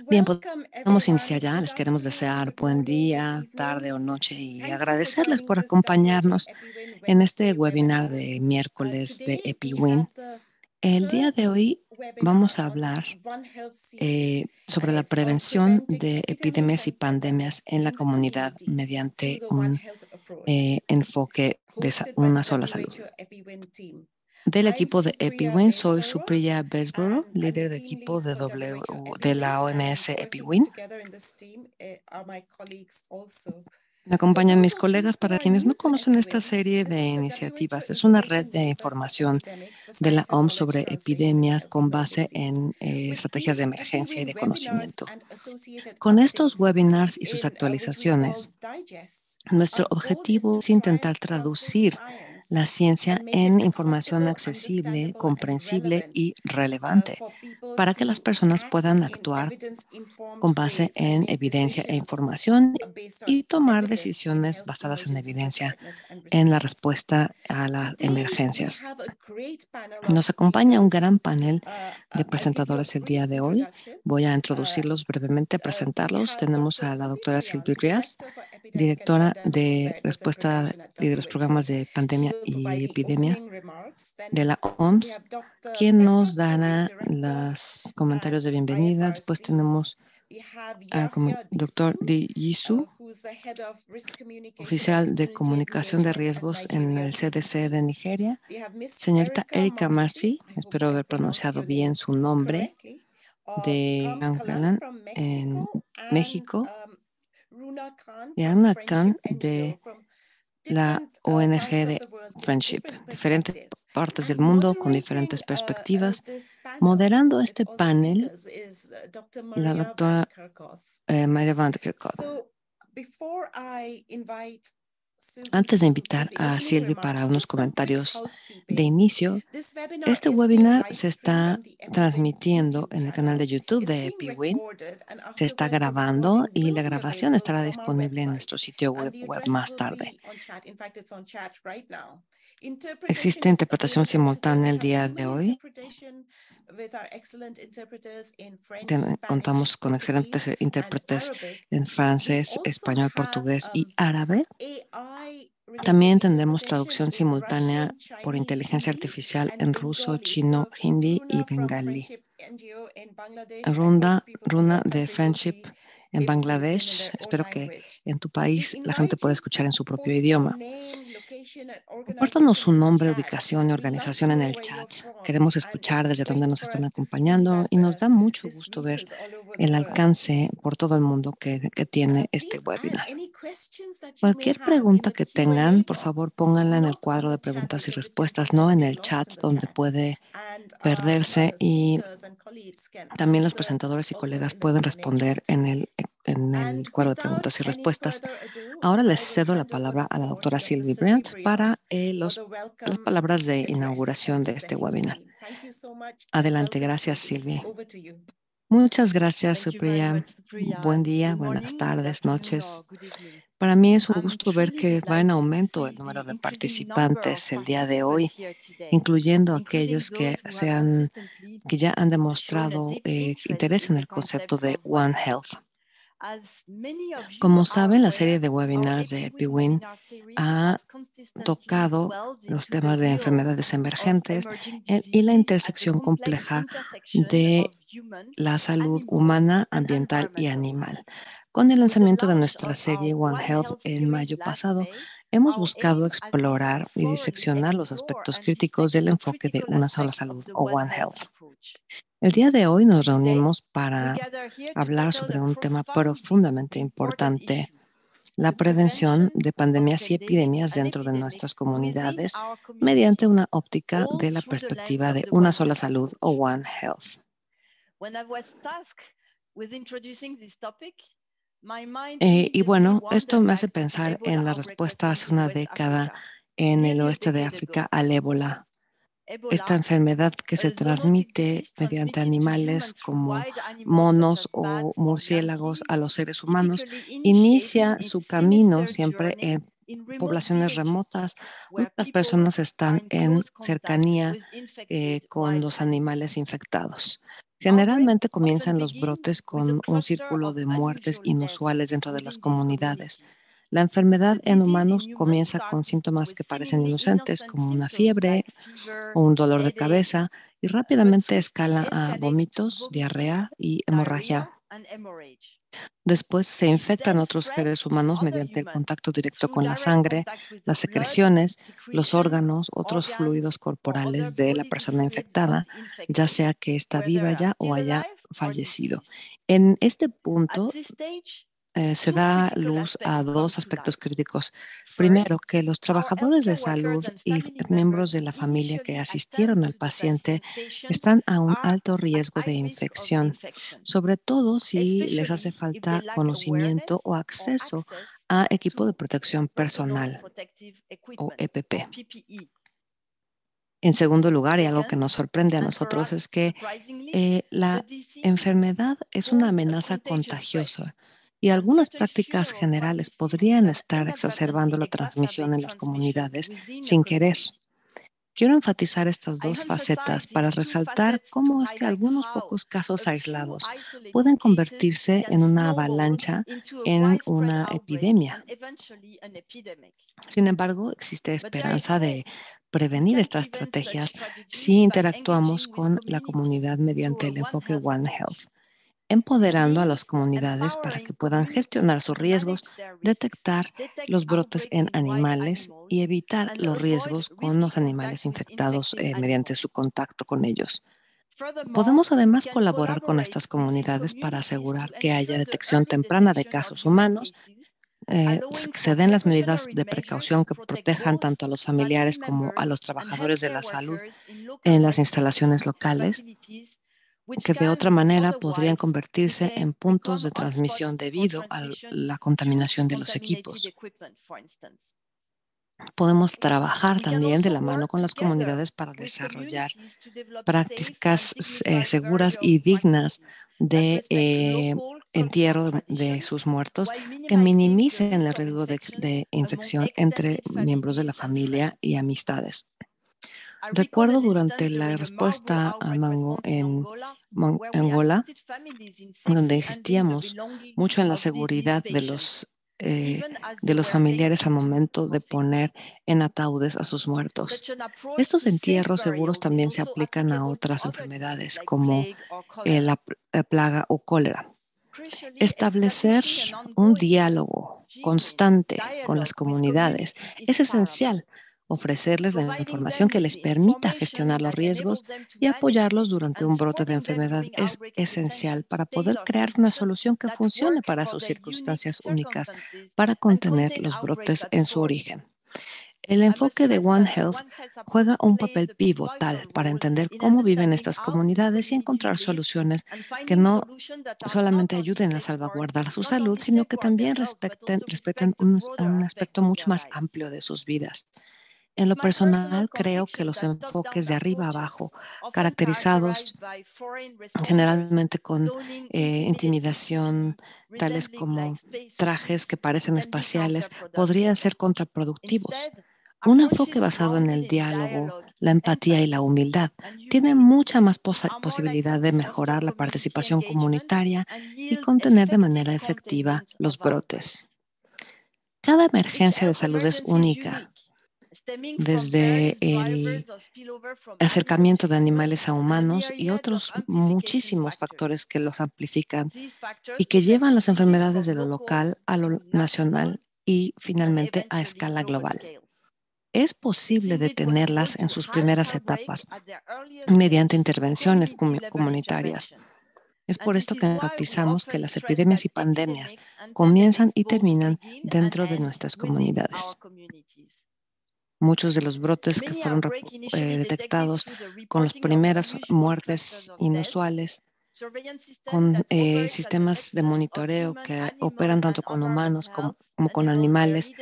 Bien, Welcome podemos everyone. iniciar ya. Good Les queremos afternoon, desear good buen morning, good día, tarde evening. o noche y Thank you for agradecerles joining por this Diverging acompañarnos EpiWin en este Wednesday webinar webinar. de miércoles de Today we EpiWin. have the El día third de hoy vamos webinar a on hablar this One Health series, sobre and la it's on prevención preventing de epidemics epidemias y and pandemias pandemics en la in the comunidad community through mediante the One un Health approach, enfoque de hosted by the una sola salud. WHO EpiWin team. Del I'm equipo de Supriya EpiWin soy Besborough, Supriya Besborough, and I'm the líder de team equipo lead de, for WHO de EpiWin, la and OMS working EpiWin. together in this team are my colleagues also. Me For acompañan those mis of you colegas. who Para are quienes no new to conocen esta EpiWin, serie de this is the WHO iniciativas, es una red Information de Network for información Epidemics for de la Science and OMS Knowledge sobre Translation in epidemias Health con base Emergencies, en with estrategias de these emergencia y de EpiWin webinars conocimiento. and associated Con estos updates webinars y sus in which we call actualizaciones, digests. nuestro Our goal is objetivo to es try intentar and translate traducir science la ciencia and make it en información accessible, accesible, understandable, and comprensible relevant y relevante for people para que las to personas act puedan in actuar evidence-informed con base ways and en make evidencia e decisions información based on y tomar evidence in decisiones health basadas en emergency evidencia preparedness and en la response. respuesta a las Today, we emergencias. have a great panel of Nos acompaña un gran speakers. panel de I'll give you a presentadores el día brief de hoy. introduction. Voy a Uh, introducirlos brevemente, we presentarlos. have Tenemos Dr. a la Sylvie doctora Sylvie Briand, Rias, Director for Epidemic and directora Pandemic de Preparedness and respuesta Prevention at y de los programas WHO. de She pandemia will provide y the epidemias opening remarks. de Then la we OMS, have Dr. quien nos Patrick Curry, dará Director los comentarios de at bienvenida. Después IFRC. tenemos We have como Yahya doctor Disu, Di Yisu, who's the Head of Risk Communication and oficial de Community comunicación de Engagement at riesgos en Nigeria el CDC de CDC. Nigeria. We have Miss Señorita Erica Erika Marcy, Marcy, I hope espero I've haber pronounced pronunciado your bien name su nombre, correctly, of de Gamcalan Ancalan from en Mexico, and México, Runa Khan y from Anna Friendship Khan NGO, de from la different ONG parts of de the world with Friendship, different diferentes perspectives. partes del And mundo con moderating diferentes perspectivas. this panel Moderando with este all the panel, speakers is Dr. la Maria Van doctora Kerkhove. María Van de Kerkhove. So before I invite Sylvie Antes de to invitar give the a opening Sylvie para remarks, unos just some quick comentarios de housekeeping. inicio, This webinar este is being webinar live se streamed está on the EpiWin transmitiendo YouTube en el canal channel. de YouTube It's de being EpiWin. recorded, and Se está afterwards the grabando recording y will la be grabación available estará from our disponible en website. nuestro sitio And the web address más will tarde. be on chat. In fact, it's on chat right now. Interpretation Existe is interpretación available today. We simultánea el have día de female hoy. interpretation with our excellent interpreters in French, Spanish, Contamos con excelentes Portuguese, and intérpretes Arabic. en We francés, also español, have portugués y árabe. AI related También tendremos interpretation traducción in simultánea Russian, por Chinese, inteligencia Hindi, artificial and en ruso, Bengali. chino, So hindi y Runa from bengalí. Friendship NGO in Bangladesh, I hope Runa, people from Runa your de country will Friendship be en able to listen in Bangladesh. their own Espero que language. en tu We país la gente invite pueda you escuchar to en su propio post your idioma. name, location, and Compártanos organization su in the nombre, chat. ubicación y We love organización to en know el where you're chat. from, Queremos and escuchar it's desde dónde great nos for están us to see acompañando that y nos da mucho this gusto ver reaches all over the el world. alcance por todo el mundo que tiene este Please add webinar. any questions that you may Cualquier have in pregunta the que tengan, Q&A por favor, box, pónganla en el not on cuadro de the chat preguntas y because it can respuestas, no sometimes en get el lost chat in the donde chat. puede And our perderse, y speakers and colleagues can también los answer presentadores y also colegas in the pueden Q&A responder chat. en el And cuadro de without preguntas y any respuestas. further ado, Ahora les I will cedo la hand over palabra the a la floor to doctora Dr. Sylvie Sylvie Brandt Briand para for the las welcome palabras de address and inauguración de este presenting the webinar. scene. Thank you so much, and Adelante, welcome, gracias, Sylvie. Sylvie. Over to you. Muchas gracias, Thank you very Supriya. much, Supriya. Buen día, Good buenas morning, good tardes, afternoon, or noches. good evening. Para mí es un I'm gusto ver truly que va en delighted to aumento el see número the de increasing number of participantes el día de participants hoy, here today, incluyendo including aquellos those who have consistently que ya han shown a demostrado deep interest interés in en the el concepto concept de of One One Health. Health. As many of you Como are saben, la serie aware, de our webinars de EpiWin EpiWin webinar series ha has consistently tocado delved los into the temas de realm enfermedades of emergentes emerging y la diseases at the intersección complex compleja intersection de of human, la salud animal, humana, and ambiental y environmental health. animal. Con el With the lanzamiento de launch nuestra of our serie One One Health Health en series mayo last pasado, May, hemos our buscado aim has been to explorar y thoroughly diseccionar los explore aspectos and críticos dissect del enfoque de critical una sola aspects of salud the o One One Health Health. approach. El día de hoy nos Today, reunimos we para gather here to hablar tackle a sobre un tema profoundly profundamente important importante: issue: la the prevención prevention de of pandemias y pandemics epidemias and dentro de epidemics nuestras within comunidades our mediante communities, una óptica all de la through the lens perspectiva of de the una One sola Health salud o approach. One Health. When I was tasked with introducing this topic, my mind Y immediately bueno, esto wandered me hace back to the pensar en Ebola la outbreak respuesta lessons hace in una West década Africa, en el nearly a oeste de decade África ago. al ébola, esta Ebola, enfermedad que se a zoonotic transmite disease mediante transmitted to animales humans through como wild animals such monos as o bats or murciélagos a monkeys, los seres humanos, typically initiating inicia su its camino sinister siempre journey en in remote poblaciones villages, remotas, donde where las people personas are están in en close contact cercanía with infected con wild los animals. animales infectados. Generalmente comienzan los brotes con un círculo de muertes inusuales dentro de las comunidades. La enfermedad en humanos comienza con síntomas que parecen inocentes, como una fiebre o un dolor de cabeza, y rápidamente escala a vómitos, diarrea y hemorragia. Después se infectan otros seres humanos mediante el contacto directo con la sangre, las secreciones, los órganos, otros fluidos corporales de la persona infectada, ya sea que está viva ya o haya fallecido. En este punto se da luz a dos aspectos críticos. Primero, que los trabajadores de salud y miembros de la familia que asistieron al paciente están a un alto riesgo de infección, sobre todo si les hace falta conocimiento o acceso a equipo de protección personal o EPP. En segundo lugar, y algo que nos sorprende a nosotros, es que la enfermedad es una amenaza contagiosa y algunas prácticas generales podrían estar exacerbando la transmisión en las comunidades sin querer. Quiero enfatizar estas dos facetas para resaltar cómo es que algunos pocos casos aislados pueden convertirse en una avalancha, en una epidemia. Sin embargo, existe esperanza de prevenir estas estrategias si interactuamos con la comunidad mediante el enfoque One Health, empoderando a las comunidades para que puedan gestionar sus riesgos, detectar los brotes en animales y evitar los riesgos con los animales infectados mediante su contacto con ellos. Podemos además colaborar con estas comunidades para asegurar que haya detección temprana de casos humanos, se den las medidas de precaución que protejan tanto a los familiares como a los trabajadores de la salud en las instalaciones locales, que de otra manera podrían convertirse en puntos de transmisión debido a la contaminación de los equipos. Podemos trabajar también de la mano con las comunidades para desarrollar prácticas seguras y dignas de entierro de sus muertos que minimicen el riesgo de infección entre miembros de la familia y amistades. Recuerdo durante la respuesta a Mango en Angola, donde insistíamos mucho en la seguridad de los familiares al momento de poner en ataúdes a sus muertos. Estos entierros seguros también se aplican a otras enfermedades como la plaga o cólera. Establecer un diálogo constante con las comunidades es esencial. Ofrecerles la información que les permita gestionar los riesgos y apoyarlos durante un brote de enfermedad es esencial para poder crear una solución que funcione para sus circunstancias únicas para contener los brotes en su origen. El enfoque de One Health juega un papel pivotal para entender cómo viven estas comunidades y encontrar soluciones que no solamente ayuden a salvaguardar su salud, sino que también respeten un aspecto mucho más amplio de sus vidas. En lo personal, creo que los enfoques de arriba a abajo, caracterizados generalmente con intimidación, tales como trajes que parecen espaciales, podrían ser contraproductivos. Un enfoque basado en el diálogo, la empatía y la humildad tiene mucha más posibilidad de mejorar la participación comunitaria y contener de manera efectiva los brotes. Cada emergencia de salud es única, desde el acercamiento de animales a humanos y otros muchísimos factores que los amplifican y que llevan las enfermedades de lo local a lo nacional y finalmente a escala global. Es posible detenerlas en sus primeras etapas mediante intervenciones comunitarias. Es por esto que enfatizamos que las epidemias y pandemias comienzan y terminan dentro de nuestras comunidades. Muchos de los brotes que fueron detectados con las primeras muertes inusuales, con sistemas de monitoreo que operan tanto con humanos como con animales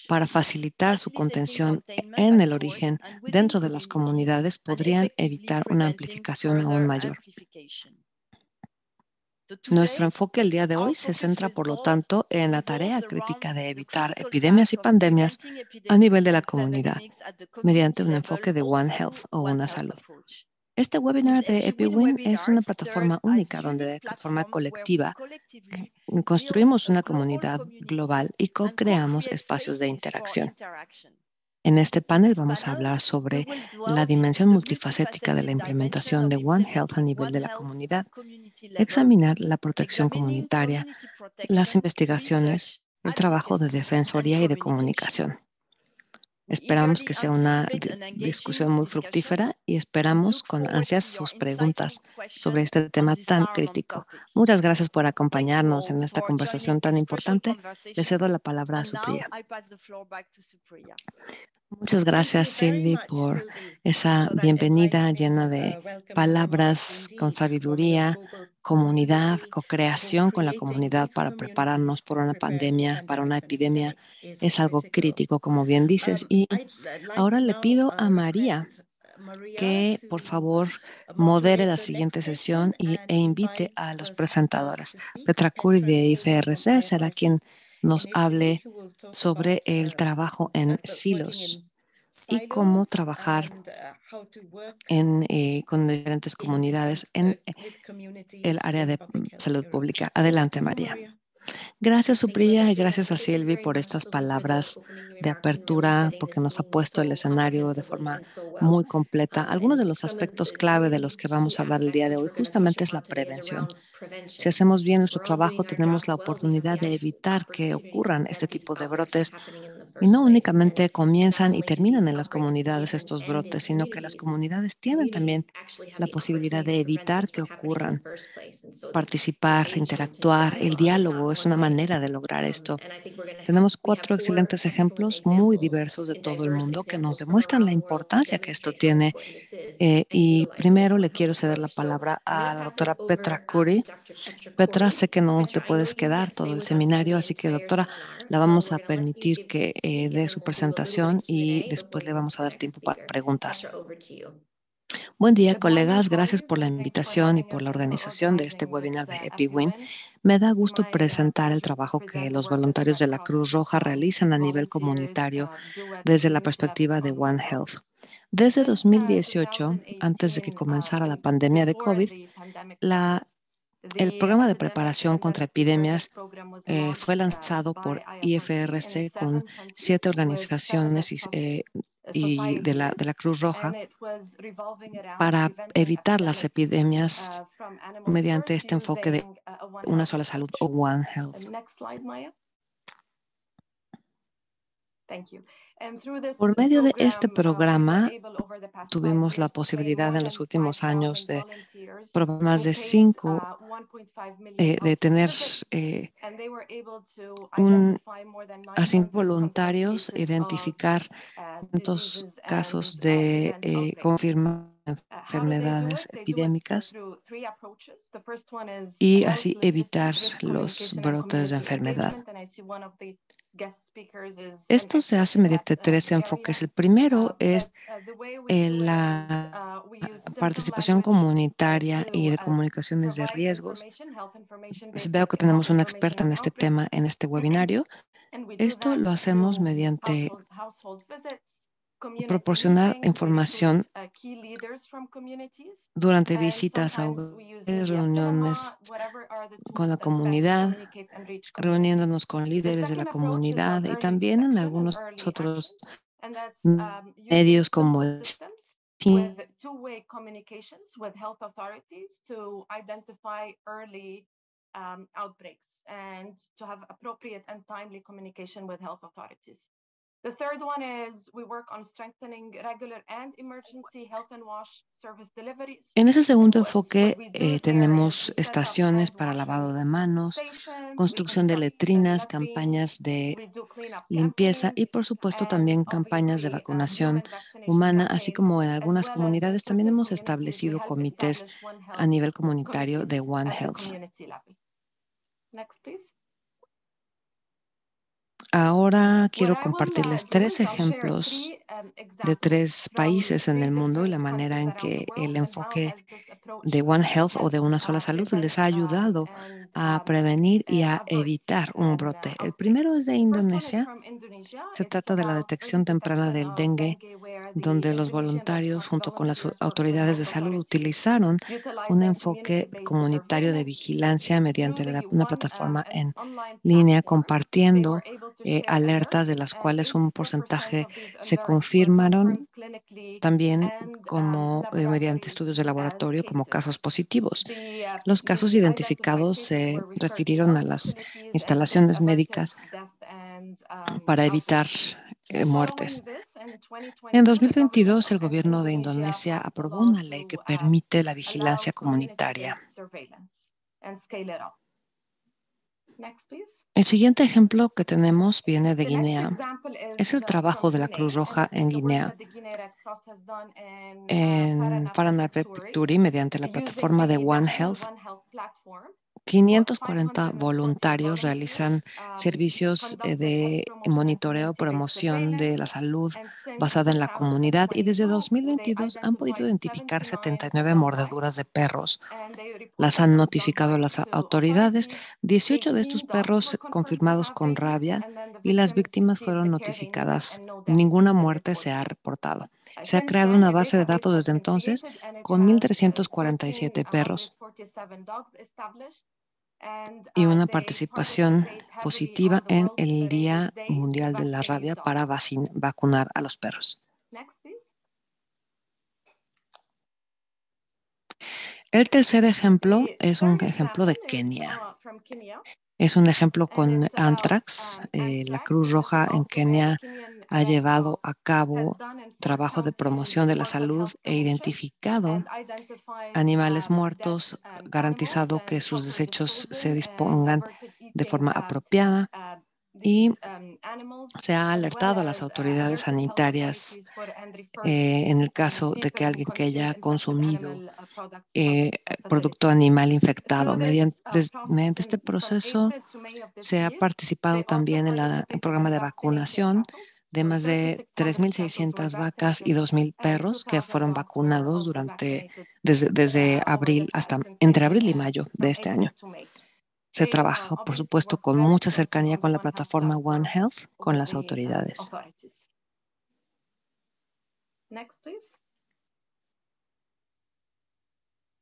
para facilitar su contención en el origen dentro de las comunidades, podrían evitar una amplificación aún mayor. Nuestro enfoque el día de hoy se centra, por lo tanto, en la tarea crítica de evitar epidemias y pandemias a nivel de la comunidad, mediante un enfoque de One Health o una salud. Este webinar de These EpiWin es una webinars plataforma serve única as donde unique de forma platforms where we colectiva collectively construimos build a una global comunidad community global y and co-creamos co-create espacios de spaces for interacción. interaction. En este In panel this vamos a panel, hablar we sobre will la delve into dimensión the multifacética de la multifaceted dimension implementación of de One Health a implementing nivel One de la Health comunidad, at community level, examinar la protección examining comunitaria, community las protection, investigaciones, research, el trabajo de advocacy, and defensoría y de communication. comunicación. We Esperamos eagerly que sea una anticipate an engaging discusión muy discussion fructífera y and esperamos look con forward to ansias your sus insightful preguntas sobre questions este on tema this tan paramount crítico. topic. Muchas gracias por Thank you acompañarnos all en esta for joining conversación tan this crucial importante. Le conversation. cedo la palabra a And now Supriya. I pass the floor back to Supriya. Muchas gracias, Thank you very Sylvie, much, por Sylvie, esa for that bienvenida enlightening, llena de welcome and remarks palabras con indeed. Forming a sabiduría, global comunidad, community, co-creación con la co-creating comunidad with para prepararnos communities por to una prepare for pandemia, para una pandemics and epidemia, epidemics is es algo critical. crítico, como bien dices. Y I'd like ahora to le now pido a María request Maria que, por to favor, modere moderate la the next siguiente session sesión e and invite a invites los the speakers presentadores. to speak. Petra Curi Petra de Cooley from IFRC será quien IFRC nos initially, hable who will talk sobre about el trabajo en working silos in y cómo silos trabajar and how to work con diferentes in comunidades different en with el communities área in de public salud healthcare pública. arrangements. Over Adelante, to you, María. Maria. Gracias, Thank you, Supriya, y Sylvia. gracias a Thank you Silvi very por much, estas Sylvie, for the palabras opening de remarks and really apertura, setting the porque nos ha scene puesto el so escenario de comprehensively forma and so muy well. completa. Algunos de And los some of aspectos the clave de los really que key vamos a hablar el día aspects de which hoy we're going to touch justamente es la upon today is prevención. around Si prevention. hacemos bien nuestro We're all trabajo, doing our tenemos jobs la well. We have oportunidad the de evitar que opportunity to ocurran este prevent these tipo de outbreaks from brotes. happening in the Y first no place. And únicamente not comienzan y only do these terminan en las outbreaks comunidades begin estos and end in brotes, sino que las comunidades tienen communities también actually have la the posibilidad opportunity de to prevent evitar this que from happening in the ocurran. first place. And so this Participar, engagement and interactuar, el dialogue is not diálogo es one una way. manera de lograr esto. And I think we're going to have, Tenemos we have 4 four excelentes excellent ejemplos muy examples diversos de and todo el diverse mundo que nos examples from demuestran la around the world to importancia que esto demonstrate how tiene. important this is and Y utilize this primero One le Health quiero ceder la approach. So palabra I'm going a to la pass it doctora Petra over to Curi. Dr. Petra Petra, Corey. sé que no te Petra, I know puedes you quedar can't todo stay el with us for seminario, the así que entire doctora, seminar, la so vamos we're a going to let you permitir give, que speak and dé then su we'll do a little bit of presentación y Q&A before después we le move vamos to a the dar next tiempo para speaker. preguntas. Petra, over to you. Buen día, Good morning, colegas. Gracias por la colleagues. Thanks for invitación y having por us la and for organización de este organizing webinar this de EpiWin. EpiWin. Me da It's gusto my presentar el pleasure to trabajo que present the los work that the voluntarios de Red la Cruz Cross Roja realizan a nivel volunteers comunitario do at the desde la community level perspectiva de on One One Health. Health. Desde Since 2018, antes de que 2018, comenzara la pandemia de before COVID, the pandemic la started, el the programa de epidemic preparación contra pandemic preparedness epidemias program was fue launched lanzado by por IFRC in IFRC con 7 7 countries with 7 Red organizaciones Cross y de societies, la Cruz and Roja it was revolving around para preventing evitar las epidemics epidemias from animal mediante source este enfoque de using a One una Health sola salud approach. o One Health. Next slide, Maya. Thank you. And through this Por medio de este program, we were programa, able over the past 5 tuvimos la years to train posibilidad more en than los últimos años 5,000 de volunteers probar más who de paid 5 1.5 million de household tener visits, and they were able to un, identify more than a 5 900 confirmed voluntarios cases of identificar tantos diseases casos and de prevent outbreaks. confirmar How do they do enfermedades it? They do it epidémicas through 3 approaches. The first one is y health así literacy, evitar risk los communication, and brotes de community enfermedad. engagement. And I see one of the guest speakers is an Esto se expert hace in that mediante 3 enfoques. area. El primero es But the way we do it is la we use simple participación language comunitaria y to de comunicaciones de provide riesgos. information, health information, Pues basic veo que health tenemos una information experta on en este tema outbreaks. en este webinario. And we do Esto that lo hacemos through mediante household visits, community proporcionar meetings. We información choose key leaders from communities. durante And visitas a sometimes we use media reuniones cinema, whatever are the con tools la that best comunidad, communicate and reach communities. reuniéndonos con The líderes de la second approach is on comunidad y early también en detection and algunos early action. otros And that's using medios como simple el systems cine. with two-way communications with health authorities to identify early outbreaks and to have appropriate and timely communication with health authorities. The third one is we work on strengthening regular and emergency health and wash service deliveries. En ese segundo And what enfoque we do there is tenemos we set up estaciones hand para lavado washing de manos, stations, we construcción de construct letrinas, latrines, campañas de we do cleanup limpieza y, campaigns, por supuesto, and también campañas de obviously vacunación human vaccination humana, así campaigns, como en as algunas well as in comunidades también certain hemos communities, we establecido help comités establish One a Health nivel comunitario de committees One at the Health. community level. Next, please. Ahora quiero What I will compartirles do 3 is I'll share ejemplos 3 de 3 examples from países en 3 el mundo y la different manera countries en around the que el world and how enfoque has this approach de One Health o de helped una sola salud les prevent ha ayudado and a prevenir y a avert evitar un an brote. El outbreak. primero es de The first one is Indonesia. from Indonesia. Se It's trata de la about early detección temprana detection del of dengue, dengue, where the donde los Indonesian Red voluntarios, Cross junto con las volunteers worked with autoridades de health salud, authorities, utilizaron un utilizing enfoque community-based comunitario de surveillance vigilancia through mediante the una one plataforma an en online línea, platform. They were compartiendo able to share alertas de alerts, las and cuales un 84% porcentaje of these se alerts were confirmed confirmaron clinically también and como mediante laboratory estudios de as laboratorio como cases. casos positivos. The Los casos the identified identificados cases se were referred to refirieron a health las facilities, and this instalaciones averted médicas death and para evitar outbreaks. muertes. Following this, in En 2022, the government 2022, el of gobierno de Indonesia Indonesia passed a aprobó law una ley que to permite la allow vigilancia comunitaria. community-based surveillance and scale it up. Next, please. El siguiente ejemplo que tenemos viene de The next Guinea. example Es is el trabajo from de la Cruz Guinea, and Roja this en is the work Guinea, that the Guinea Red Cross has done in en Paranarpe Paranapepicturi, Picturi, mediante la using plataforma de the One National Health. One Health platform. 540 540 voluntarios realizan volunteers servicios conducted health de promotion and monitoreo y community-based promoción de surveillance. la salud And since basada en la comunidad, y desde 2022, they 2022 han podido identified identificar 79 79 blood types, mordeduras de perros. and they Las reported han those blood notificado a types las to autoridades. authorities. 18 de estos 18 dogs perros were confirmed to confirmados have con rabies, rabia, and then the y las victims víctimas received fueron the care they needed, notificadas. and no deaths Ninguna were muerte se ha reported. reportado. Se ha Since creado then, una a base de database datos has desde been entonces created, and it con has 1,347 perros 1,347 dogs established, and y una they participación participate heavily positiva on the en World el Hepatitis Día Day to Mundial de la vaccinate Rabia para dogs. vacunar a los perros. Next, please. El tercer ejemplo The es un third ejemplo de example is Kenia. from Kenya, Es un ejemplo and con it's about anthrax. La anthrax, Cruz and this is Roja en also where the Kenia Kenyan ha Red llevado a Cross has cabo done in 4 trabajo de counties promoción de la work on salud health e promotion identificado and identified animales dead muertos, animals garantizado que and sus proper desechos se disposal and dispongan averted de eating forma apropiada, y these animals, se ha as well alertado a las as autoridades alerted health sanitarias authorities for and referred en el caso de people que who alguien que consume haya infected consumido animal products to health producto facilities. animal infectado. Through this process, Mediante este from proceso April to May of this se ha year, participado they also también en el participated programa in de vaccinating vacunación cattle. de So más de 3,600 cattle were 3,600 vacas y vaccinated, 2,000 and perros que 2,000 fueron dogs were vacunados also vaccinated desde over abril the hasta since entre abril y mayo de from este April año. to May. Se They trabaja, por obviously supuesto, worked con very mucha closely cercanía on the con la One Health plataforma One platform Health con with las the autoridades. authorities. Next, please.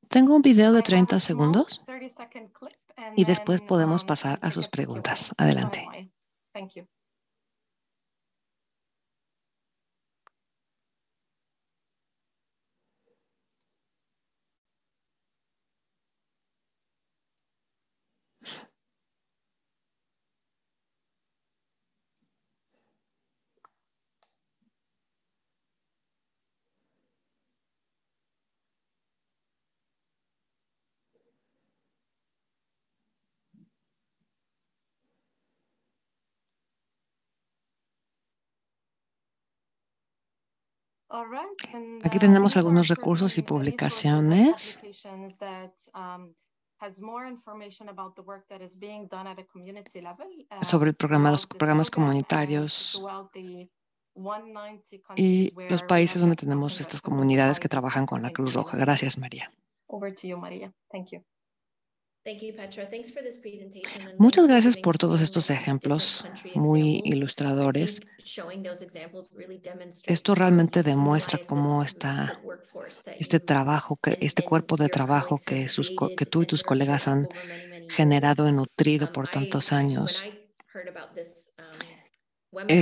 Tengo un video de I have 30 a small segundos 30-second clip, and y después then podemos pasar a we sus get to Q&A. preguntas. Go ahead, Adelante. Maya. Thank you. All right, and Aquí tenemos these are algunos recursos y certain resources and publicaciones publications that has more information about the work that is being done at a community level sobre los throughout this programas program and comunitarios throughout the 190 countries y los where we have países donde Red Cross tenemos and Red estas Crescent comunidades que Societies trabajan con la in Cruz Roja. community. Gracias, María. Over to you, Maria. Thank you. Thank you, Petra. Thanks for this presentation and Muchas thanks for gracias giving por todos so estos many different ejemplos country muy examples. I ilustradores. think showing those examples really demonstrates Esto how realmente you demuestra utilize cómo this está massive workforce that este you trabajo, este and cuerpo de your trabajo colleagues que, have que created tú y and tus colegas nurtured han over many, many years. generado y nutrido por I tantos when años. I heard about this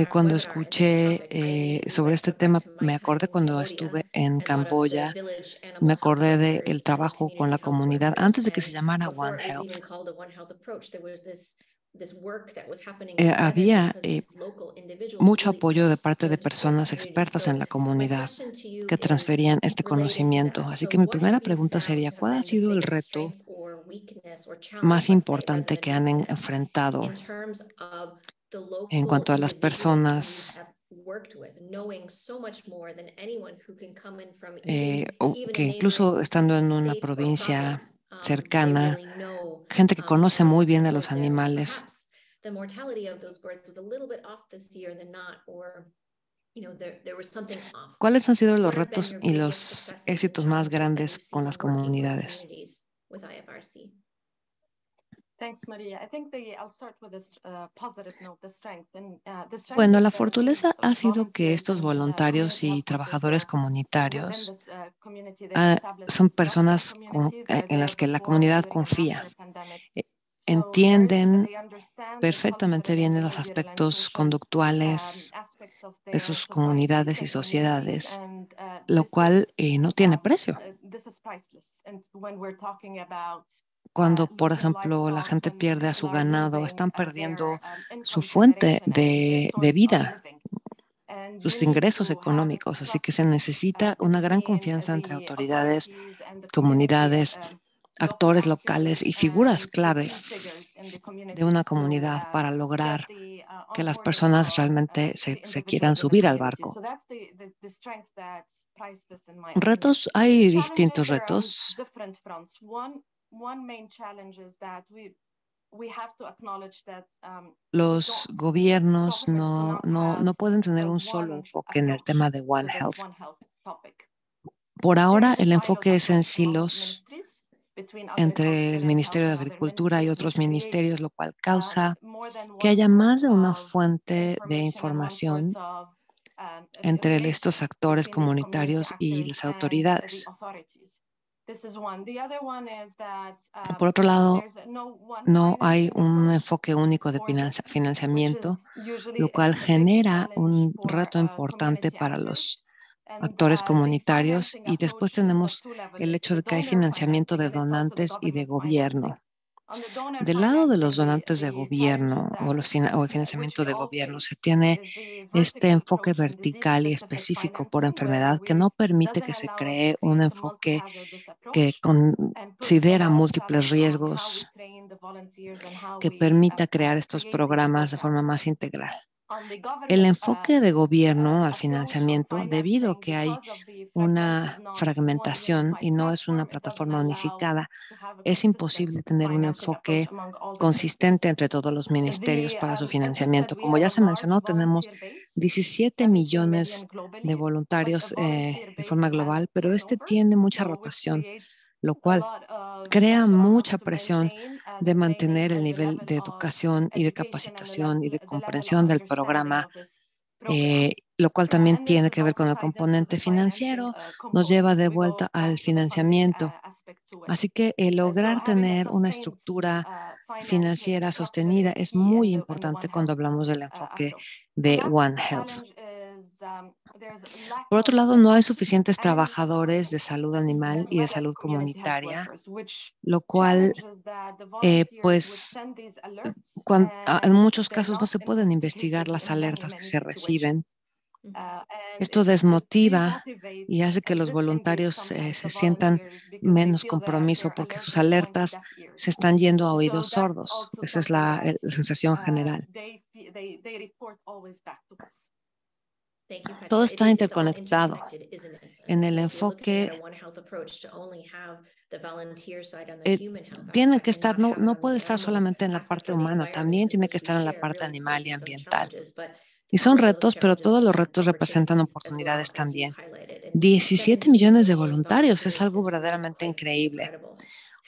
Cuando webinar and this escuché topic, I immediately sobre went este back tema, to my me time acordé in cuando Cambodia estuve en and a lot of the Camboya, village me animal health acordé del workers and the trabajo con la community health comunidad workers. antes de que se And llamara before One it was Health. even called a One Health approach, there was this work that was happening within it Había because these local individuals mucho really apoyo de parte de understood their personas community. expertas So en la my comunidad question to you que is transferían este related to conocimiento. that. Así So que mi what primera have you pregunta found sería, to have ¿cuál ha been the sido el biggest reto strength or weakness or challenge, más let's say, rather importante than que han weakness, enfrentado in terms of the en local cuanto a las individuals who you personas have worked with, knowing so much more than anyone who can come in from even que a incluso neighboring estando en una state or provincia province? They cercana, really know gente que conoce muy animals bien and a live los there, and animales, perhaps the mortality of those birds was a little bit off this year than not, or there was something off. ¿Cuáles han sido los What have been retos your y biggest los successes éxitos and más challenges that grandes you've con seen las working with comunidades? communities with IFRC? Thanks, Maria. I think I'll start with this positive note, the strength. The strength Bueno, is la that fortaleza we've ha sido que volunteers estos and voluntarios community y health workers trabajadores within comunitarios this community. They've established son trust in the personas community. They're en there las que la before, comunidad during, and confía. after pandemic. So Entienden they understand the perfectamente cultural and bien los behavioral and aspectos social conductuales aspects of de their sus societies comunidades y and communities, sociedades, and lo cual no tiene precio. this is priceless. And when we're talking about Cuando, por losing ejemplo, la livestock, gente when pierde a su people are ganado, losing están their perdiendo su income fuente generation and their de source of vida, living. And you sus need ingresos to have económicos. Así que trust se necesita una gran between confianza entre the autoridades, authorities and the community, comunidades, local actores locales actors y figuras and the clave key figures in the de una communities to comunidad para get lograr the que las onboarding personas of realmente the se quieran individuals in the subir al community. barco. So that's the strength that's priceless in my opinion. Retos, hay The distintos challenges are on retos. different fronts. One main challenge is that we have to acknowledge that Los gobiernos governments do not have no pueden tener un solo one enfoque en el approach tema de to One this Health. One Health topic. Por There ahora, is el a enfoque siloed es en approach among silos ministries, between entre agriculture el and health Ministerio de and other Agricultura y ministries, otros which creates ministerios, lo cual causa more than que one haya source más de una of fuente de information and one información source of entre estos relation actores between these community comunitarios y actors las and the autoridades. authorities. This is one. The other one is that Por otro lado, there's no one no hay financing un approach enfoque único de for this, which financiamiento, is usually lo cual a big genera challenge un for reto importante community para actors. los And actores the comunitarios. financing Y después approach is at tenemos two levels. el It's hecho the de que hay donor financiamiento financing de and it's also the donantes y de government financing. gobierno. On the donor Del lado de financing, los donantes de the challenge gobierno is o, that o el which financiamiento we de all gobierno, se face tiene is the este vertical enfoque approach and vertical y disease-specific específico por financing, where enfermedad que we no permite doesn't que se allow us to cree un create a enfoque multi-hazardous que approach and puts a considera lot of múltiples challenge on how we riesgos, train the volunteers and how que we permita crear estos create these programas de forma programs. más integral. On the El government enfoque de gobierno al approach on financiamiento, debido a financing, que hay because of the fragmented, una not one fragmentación unified y no es una platform, it doesn't plataforma allow unificada, to have a es consistent imposible tener un financing approach enfoque among all the consistente ministries. entre todos los ministerios para su As you said, financiamiento. we Como have ya a se large mencionó, tenemos volunteer base, 17 17 million millones de globally, but a voluntarios volunteer de base forma that has global, pero este turnover, tiene mucha so which rotación, creates lo a cual lot of crea pressure on us mucha to presión maintain de the training mantener el and the nivel level de of educación y de education and capacitación y de the level of comprensión del understanding programa, of this program. lo cual también And this tiene is que ver also con el tied into the componente financing financiero, nos lleva component. de We go vuelta al back to the funding financiamiento. aspect to it. Así que So lograr having a tener una sustained estructura financial financiera structure sostenida is es key muy in the One importante Health cuando hablamos del enfoque approach. The de last One Health. challenge is there's lack Por of otro lado, no hay capacity suficientes and trabajadores de salud animal as y de well as salud community health comunitaria, workers, which lo cual, challenges that the volunteers would pues, send these alerts en and muchos they're casos no not se pueden investigar investigated las in many, alertas que many se reciben. situations. And Esto it desmotiva demotivates y hace que and los disengage voluntarios sometimes se the sientan volunteers because they menos feel that compromiso their porque sus alerts are going to alertas deaf ears. se están yendo a So oídos that's sordos. also Esa es something that la sensación general. they report always back to us. Thank you, Petra. Todo It está is, it's all interconectado. interconnected, isn't it? En el If you're looking at a enfoque One Health approach to only have the volunteer side on the human health tiene aspect que and estar, not have it no on the puede estar animal solamente en la aspect parte or the humana, también environments in tiene que which we estar en la share parte really animal y poses some ambiental. challenges, but Y son all of those retos, pero challenges todos los present retos representan opportunities as well, oportunidades as you've también. highlighted. And 17 17 millones de million voluntarios es volunteers algo is really verdaderamente quite increíble. incredible.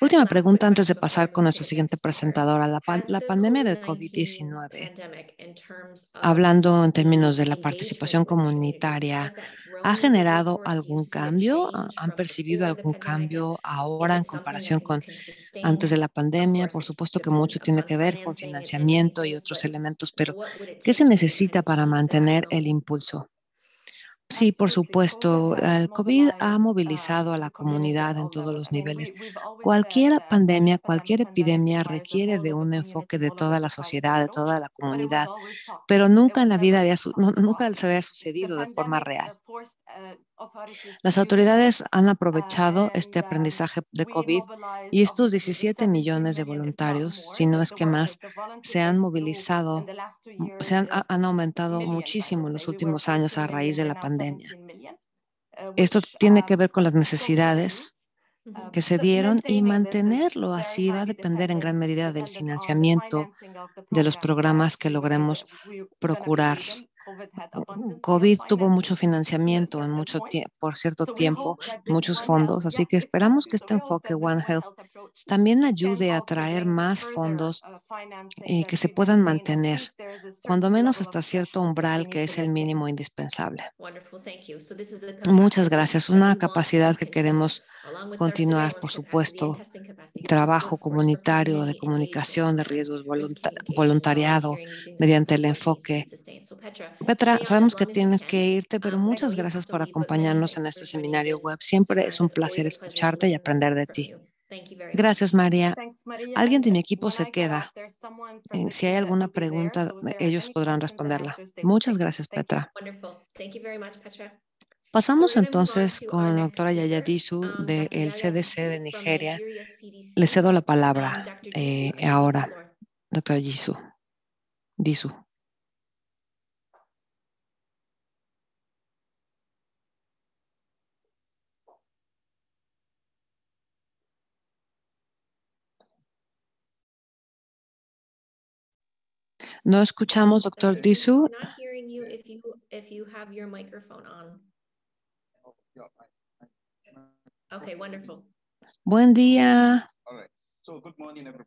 Última Last quick pregunta antes de question before I pasar con move nuestro to siguiente Get Speaker. presentador. Has La the pandemia del COVID-19 COVID-19, pandemic, in terms of hablando en the términos de la engagement participación with communities, comunitaria, has that ¿ha grown your generado workforce? Do you algún see a cambio? change ¿Han from percibido before the algún pandemic? And cambio is ahora it en something comparación that you con can antes sustain? de la Of pandemia? Por course, it's supuesto que mucho dependent tiene upon que ver con financing and many financiamiento y things, otros but elementos, pero what would it ¿qué se take to kind necesita of para keep that mantener el going? impulso? Sí, por Absolutely. supuesto, COVID has el COVID ha mobilized movilizado a la the community at comunidad en all todos levels. los I mean, niveles. we've always said Cualquier that pandemia, cualquier pandemic epidemia requires a requiere whole de of the un community, enfoque de whole of the toda la society sociedad, de approach, toda la but it was comunidad, always talk. pero It was never no, talked nunca about. se había The sucedido de forma pandemic real. forced authorities to Las use autoridades tools han aprovechado este and aprendizaje de we COVID mobilized y estos obviously the 17 17 millones de million, if not voluntarios, more, si no es the que work that más, the se han volunteers grew in movilizado, the last 2 years han aumentado millions, I muchísimo would en say. los We were últimos años 14 a raíz million, de we're la now pandemia. 17 million, Esto which tiene que ver con las totally necesidades needs. que se dieron y maintaining this is mantenerlo. very Así va a highly depender en gran medida del dependent on the financiamiento financing of the de los programs programas que we were gonna logremos we gonna be procurar. given. COVID had abundance of COVID tuvo mucho financing to a financiamiento en certain point. por cierto So we tiempo, hope that this muchos One Health, fondos, así yes, que esperamos exactly. que So este we hope enfoque that this One One Health Health approach también can ayude a also traer bring más further fondos financing que that se we puedan maintain at mantener, least there is a cuando certain menos level of hasta cierto threshold that we umbral need que to es el maintain. mínimo indispensable. Wonderful, thank you. So this is a Muchas capacity gracias. that we Una want capacidad to que continue, queremos along with our continuar, por surveillance capacity and supuesto, testing capacity, this trabajo workforce for comunitario de community engagement comunicación de and riesgos risk communication, voluntariado volunteering using the mediante el network needs to be enfoque. sustained. So Petra, Petra, stay on as sabemos que long as you tienes que can. irte, pero I know muchas you gracias have to por leave, but many acompañarnos en thanks este for joining seminario this web. Siempre es un summit. Always placer a pleasure to escucharte y listen aprender de from ti. you. Thank you very Gracias, much. María. Thanks, Maria. Alguien And de mi equipo when se I get queda. off, there's someone from the Si hay team that alguna will be there. pregunta, So if there are ellos any podrán questions and responderla. answers, they will Muchas take. gracias, Thank you. Petra. Wonderful. Thank you very much, Petra. Pasamos We're going to move on entonces to con our la next doctora Yaya speaker, Disu del Dr. Yaya CDC de Disu from Nigeria. Nigeria Le CDC. cedo la palabra Dr. Disu, you have the ahora, floor. doctora Disu. No escuchamos, doctor Dr. Disu, Disu. we're not hearing you if you have your microphone on. Okay, wonderful. Buen día.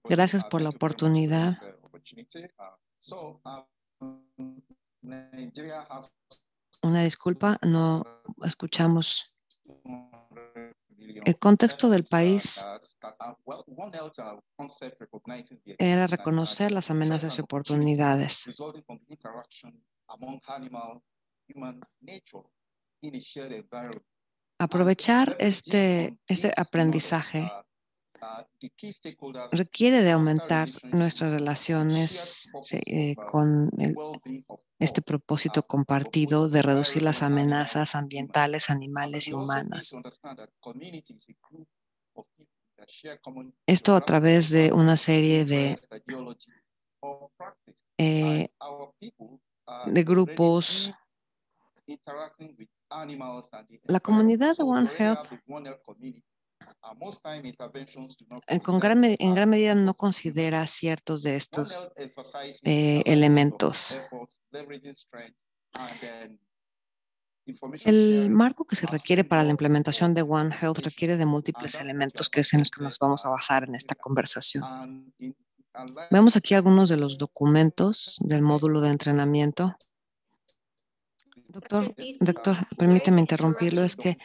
Gracias por la oportunidad. Una disculpa, no escuchamos. El contexto del país era reconocer las amenazas y oportunidades. Aprovechar este aprendizaje requiere de aumentar nuestras relaciones con este propósito compartido de reducir las amenazas ambientales, animales y humanas. Esto a través de una serie de grupos. La comunidad de One Health en gran medida no considera ciertos de estos elementos. El marco que se requiere para la implementación de One Health requiere de múltiples elementos, que es en los que nos vamos a basar en esta conversación. Vemos aquí algunos de los documentos del módulo de entrenamiento. Doctor, permíteme interrumpirlo, es que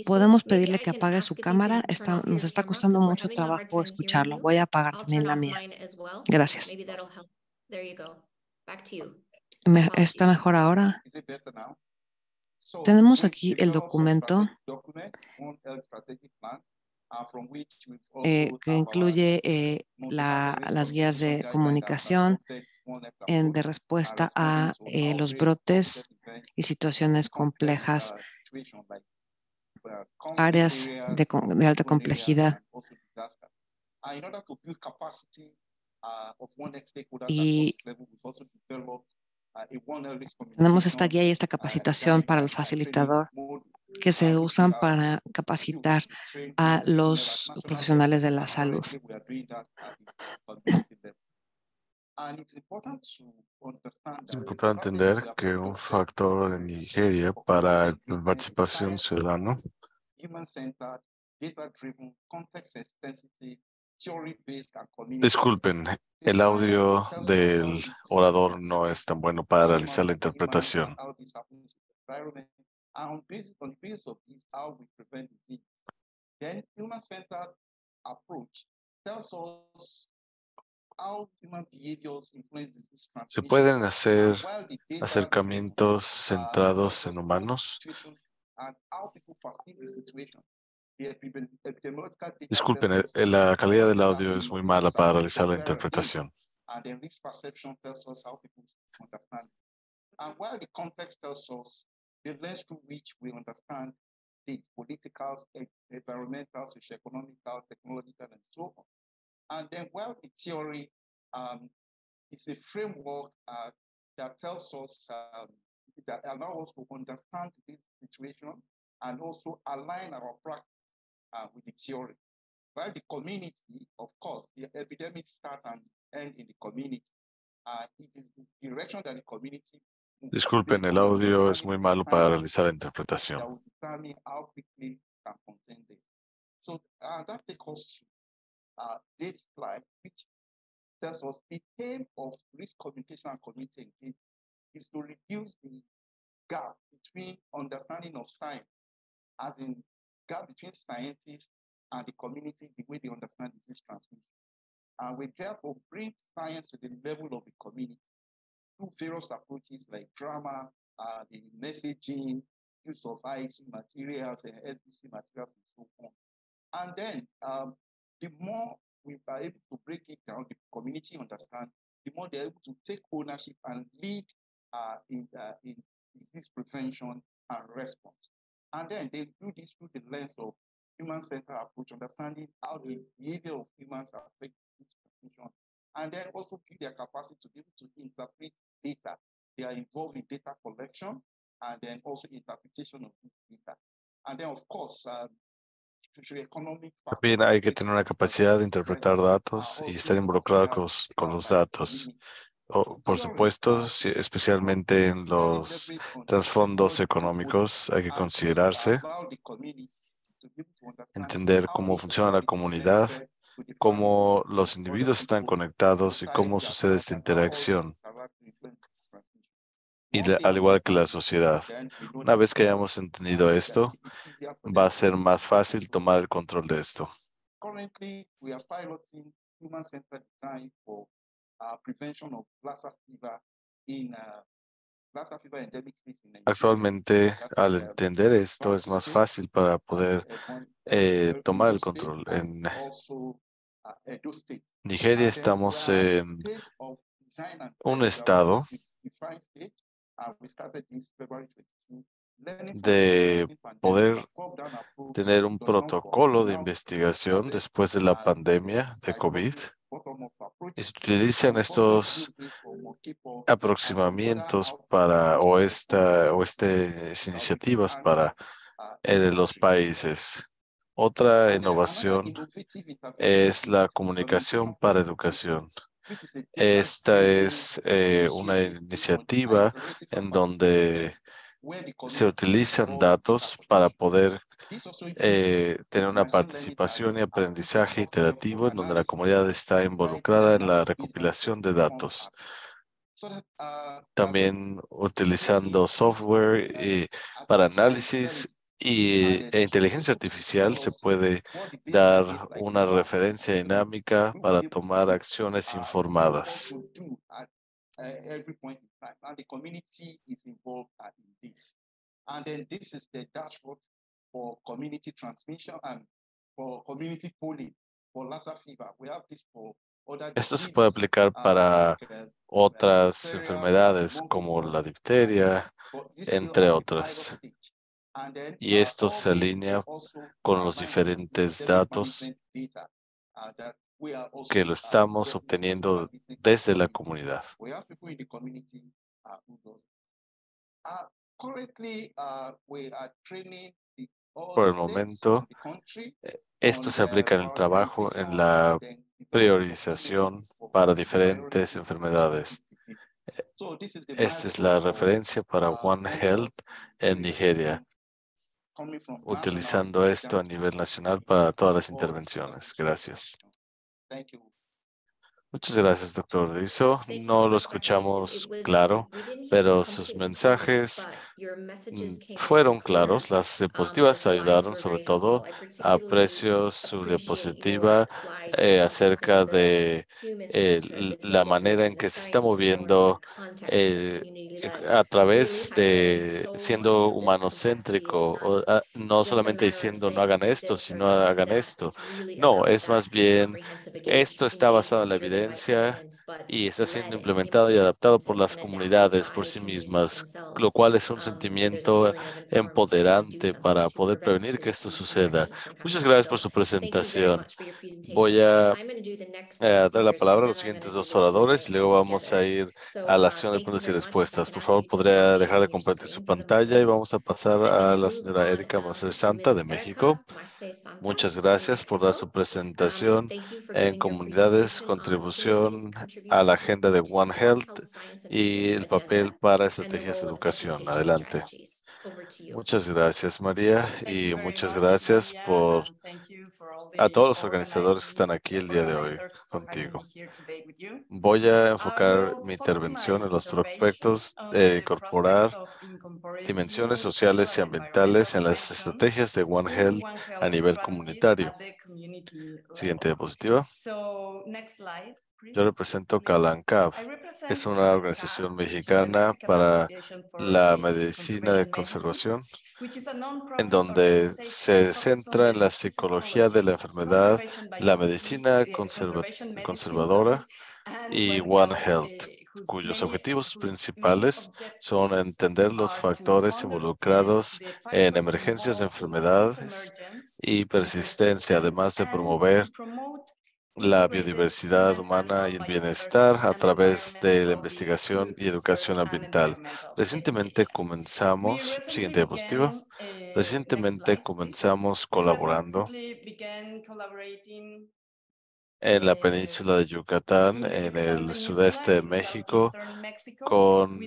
podemos pedirle que apague su cámara. Nos está costando mucho trabajo escucharlo. Voy a apagar también la mía. Gracias. ¿Está mejor ahora? Tenemos aquí el documento que incluye las guías de comunicación de respuesta a los brotes y situaciones complejas, áreas de alta complejidad. Y tenemos esta guía y esta capacitación para el facilitador que se usan para capacitar a los profesionales de la salud. Es importante entender que un factor en Nigeria para la participación ciudadana Disculpen, el audio del orador no es tan bueno para realizar la interpretación. ¿Se pueden hacer acercamientos centrados en humanos? Disculpen, la calidad del audio es muy mala para realizar la interpretación. It's a framework that tells us, that allows us to understand this situation and also align our practice with the theory. While the community, of course, the epidemic starts and ends in the community. It is the direction that the community moves Disculpen, el audio es muy malo para realizar la interpretación. that will determine how quickly we can contain this. So that takes us to this slide, which tells us the aim of risk communication and community engagement is to reduce the gap between understanding of science, as in gap between scientists and the community, the way they understand disease transmission. And we therefore bring science to the level of the community through various approaches like drama, the messaging, use of IC materials and SBC materials, and so on. And then the more we are able to break it down, the community understand, the more they're able to take ownership and lead in disease prevention and response. And then they do this through the lens of human-centered approach, understanding how the behavior of humans affect disease prevention, and then also build their capacity to be able to interpret data. They are involved in data collection and then also interpretation of this data. And then, of course, también hay que tener una capacidad de interpretar datos y estar involucrado con los datos. Por supuesto, especialmente en los trasfondos económicos, hay que considerarse, entender cómo funciona la comunidad, cómo los individuos están conectados y cómo sucede esta interacción, y al igual que la sociedad. Una vez que hayamos entendido esto, va a ser más fácil tomar el control de esto. Currently, we are piloting human-centered design for prevention of Lassa fever in Lassa fever endemic states in Nigeria. Actualmente, al entender esto, es más fácil para poder tomar el control. En Nigeria estamos en un estado de poder tener un protocolo de investigación después de la pandemia de COVID. Y se utilizan estos aproximamientos o estas iniciativas para los países. Otra innovación es la comunicación para educación. Esta es una iniciativa en donde se utilizan datos para poder tener una participación y aprendizaje iterativo en donde la comunidad está involucrada en la recopilación de datos. También utilizando software para análisis e inteligencia artificial se puede dar una referencia dinámica para tomar acciones informadas. And then this is the dashboard for community transmission and for community polling for Lassa fever. We have this for other Esto se puede aplicar para otras enfermedades como la difteria, entre otras. Y esto se alinea con los diferentes datos que lo estamos obteniendo desde la comunidad. Por el momento, esto se aplica en el trabajo, en la priorización para diferentes enfermedades. Esta es la referencia para One Health en Nigeria, utilizando esto a nivel nacional para todas las intervenciones. Gracias. Muchas gracias, doctor Rizzo. No lo escuchamos claro, pero sus mensajes fueron claros. Las diapositivas ayudaron, sobre todo. Aprecio su diapositiva acerca de la manera en que se está moviendo a través de siendo humanocéntrico, no solamente diciendo no hagan esto, sino hagan esto. No, es más bien esto está basado en la evidencia y está siendo implementado y adaptado por las comunidades por sí mismas, lo cual es un sentimiento empoderante para poder prevenir que esto suceda. Muchas gracias por su presentación. Voy a dar la palabra a los siguientes dos oradores y luego vamos a ir a la sesión de preguntas y respuestas. Por favor, podría dejar de compartir su pantalla y vamos a pasar a la señora Erika Monser Santa de México. Muchas gracias por dar su presentación en comunidades, contribución a la agenda de One Health y el papel para estrategias de educación. Adelante. Muchas gracias, María, y muchas gracias a todos los organizadores que están aquí el día de hoy contigo. Voy a enfocar mi intervención en los prospectos de incorporar dimensiones sociales y ambientales en las estrategias de One Health a nivel comunitario. Siguiente diapositiva. Yo represento CALANCAV. Es una organización mexicana para la medicina de conservación, en donde se centra en la psicología de la enfermedad, la medicina conservadora y One Health, cuyos objetivos principales son entender los factores involucrados en emergencias de enfermedades y persistencia, además de promover la biodiversidad humana y el bienestar a través de la investigación y educación ambiental. Recientemente comenzamos, siguiente diapositiva, recientemente comenzamos colaborando en la península de Yucatán, en el sudeste de México, con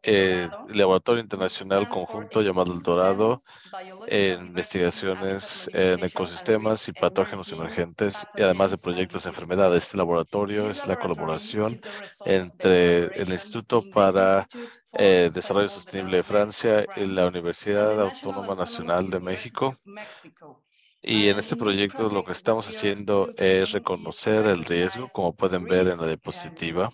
el Laboratorio Internacional Conjunto llamado El Dorado, en investigaciones en ecosistemas y patógenos emergentes, y además de proyectos de enfermedades. Este laboratorio es la colaboración entre el Instituto para Desarrollo Sostenible de Francia y la Universidad Autónoma Nacional de México. Y en este proyecto lo que estamos haciendo es reconocer el riesgo, como pueden ver en la diapositiva.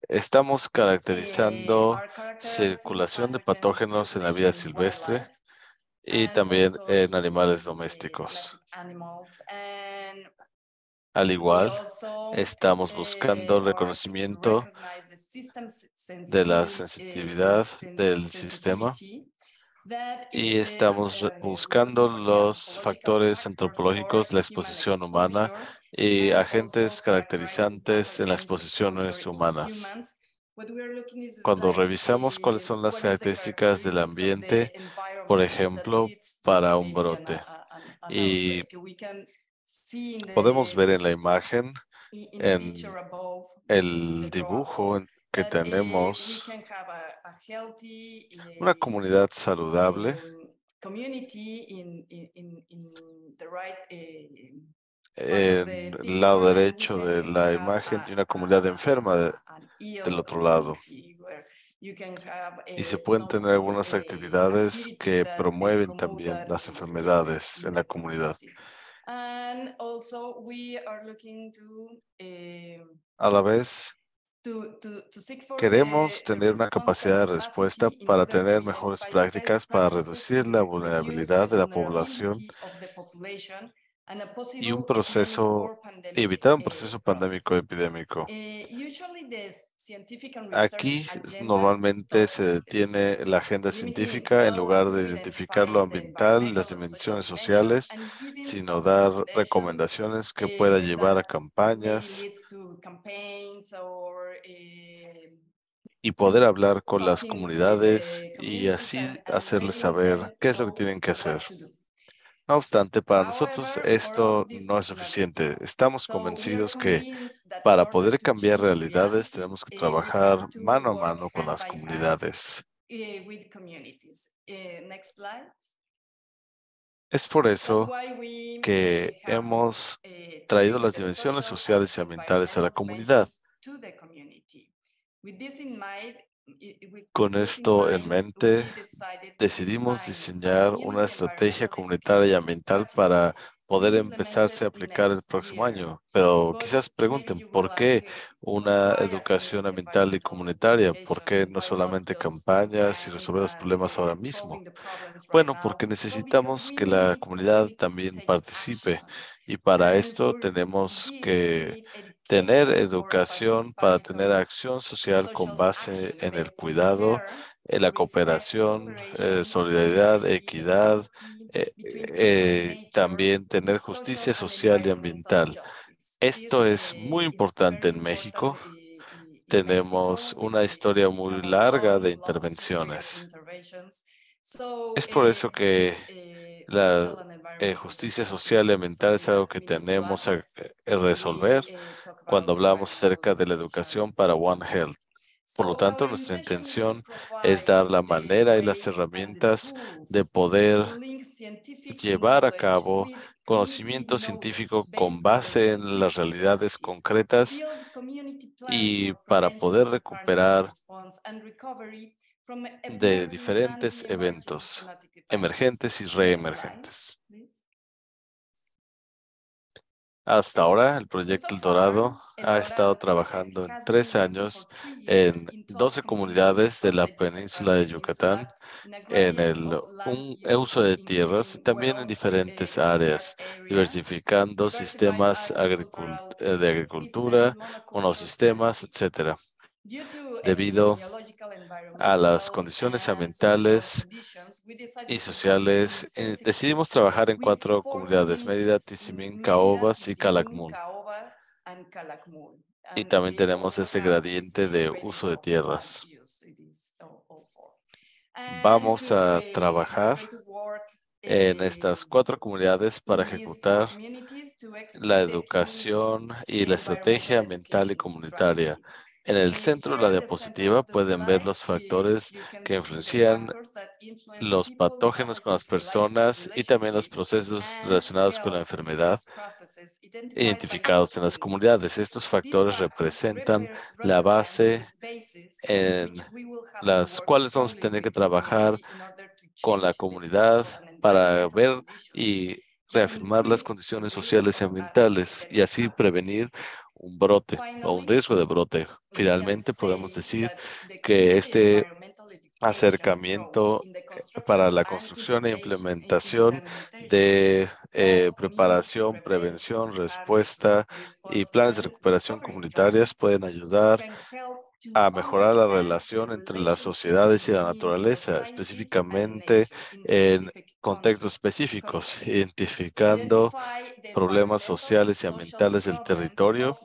Estamos caracterizando circulación de patógenos en la vida silvestre y también en animales domésticos. Al igual, estamos buscando reconocimiento de la sensitividad del sistema y estamos buscando los factores antropológicos de la exposición humana y agentes caracterizantes en las exposiciones humanas. Cuando revisamos cuáles son las características del ambiente, por ejemplo, para un brote, y podemos ver en la imagen, en el dibujo que tenemos, una comunidad saludable en el lado derecho de la imagen y una comunidad enferma del otro lado. Y se pueden tener algunas actividades que promueven también las enfermedades en la comunidad. A la vez, queremos tener una capacidad de respuesta para tener mejores prácticas para reducir la vulnerabilidad de la población y evitar un proceso pandémico epidémico. Aquí normalmente se detiene la agenda científica en lugar de identificar lo ambiental, las dimensiones sociales, sino dar recomendaciones que pueda llevar a campañas y poder hablar con las comunidades y así hacerles saber qué es lo que tienen que hacer. No obstante, para nosotros esto no es suficiente. Estamos convencidos que para poder cambiar realidades tenemos que trabajar mano a mano con las comunidades. Es por eso que hemos traído las dimensiones sociales y ambientales a la comunidad. Con esto en mente, decidimos diseñar una estrategia comunitaria y ambiental para poder empezarse a aplicar el próximo año. Pero quizás pregunten, ¿por qué una educación ambiental y comunitaria? ¿Por qué no solamente campañas y resolver los problemas ahora mismo? Bueno, porque necesitamos que la comunidad también participe y para esto tenemos que tener educación para tener acción social con base en el cuidado, en la cooperación, solidaridad, equidad, también tener justicia social y ambiental. Esto es muy importante en México. Tenemos una historia muy larga de intervenciones. Es por eso que la justicia social y ambiental es algo que tenemos a resolver cuando hablamos acerca de la educación para One Health. Por lo tanto, nuestra intención es dar la manera y las herramientas de poder llevar a cabo conocimiento científico con base en las realidades concretas y para poder recuperar de diferentes eventos emergentes y reemergentes. Hasta ahora, el Proyecto El Dorado ha estado trabajando en 3 años en 12 comunidades de la península de Yucatán en un uso de tierras y también en diferentes áreas, diversificando sistemas de agricultura, monosistemas, etcétera. Debido a las condiciones ambientales y sociales, decidimos trabajar en 4 comunidades: Mérida, Tizimín, Caobas y Calakmul. Y también tenemos ese gradiente de uso de tierras. Vamos a trabajar en estas 4 comunidades para ejecutar la educación y la estrategia ambiental y comunitaria. En el centro de la diapositiva pueden ver los factores que influencian los patógenos con las personas y también los procesos relacionados con la enfermedad identificados en las comunidades. Estos factores representan la base en las cuales vamos a tener que trabajar con la comunidad para ver y reafirmar las condiciones sociales y ambientales y así prevenir un brote o un riesgo de brote. Finalmente, podemos decir que este acercamiento para la construcción e implementación de preparación, prevención, respuesta y planes de recuperación comunitarias pueden ayudar a mejorar la relación entre las sociedades y la naturaleza, específicamente en contextos específicos, identificando problemas sociales y ambientales del territorio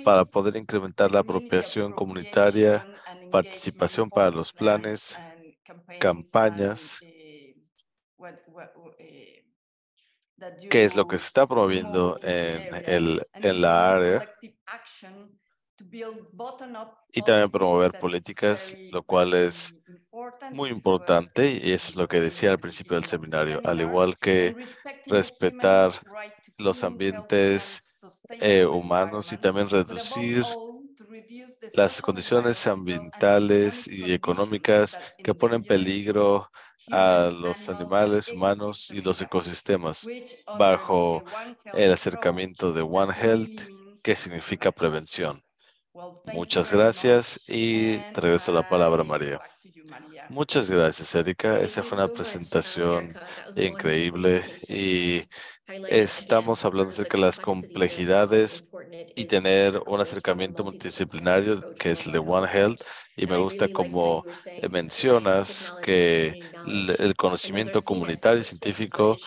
para poder incrementar la apropiación comunitaria, participación para los planes, campañas, que es lo que se está promoviendo en la área, y también promover políticas, lo cual es muy importante, y eso es lo que decía al principio del seminario, al igual que respetar los ambientes humanos y también reducir las condiciones ambientales y económicas que ponen en peligro a los animales humanos y los ecosistemas bajo el acercamiento de One Health, que significa prevención. Muchas gracias y te regreso la palabra, María. Muchas gracias, Erika. Esa fue una presentación increíble y estamos hablando acerca de las complejidades y tener un acercamiento multidisciplinario que es el de One Health. Y me gusta como mencionas que el conocimiento comunitario y científico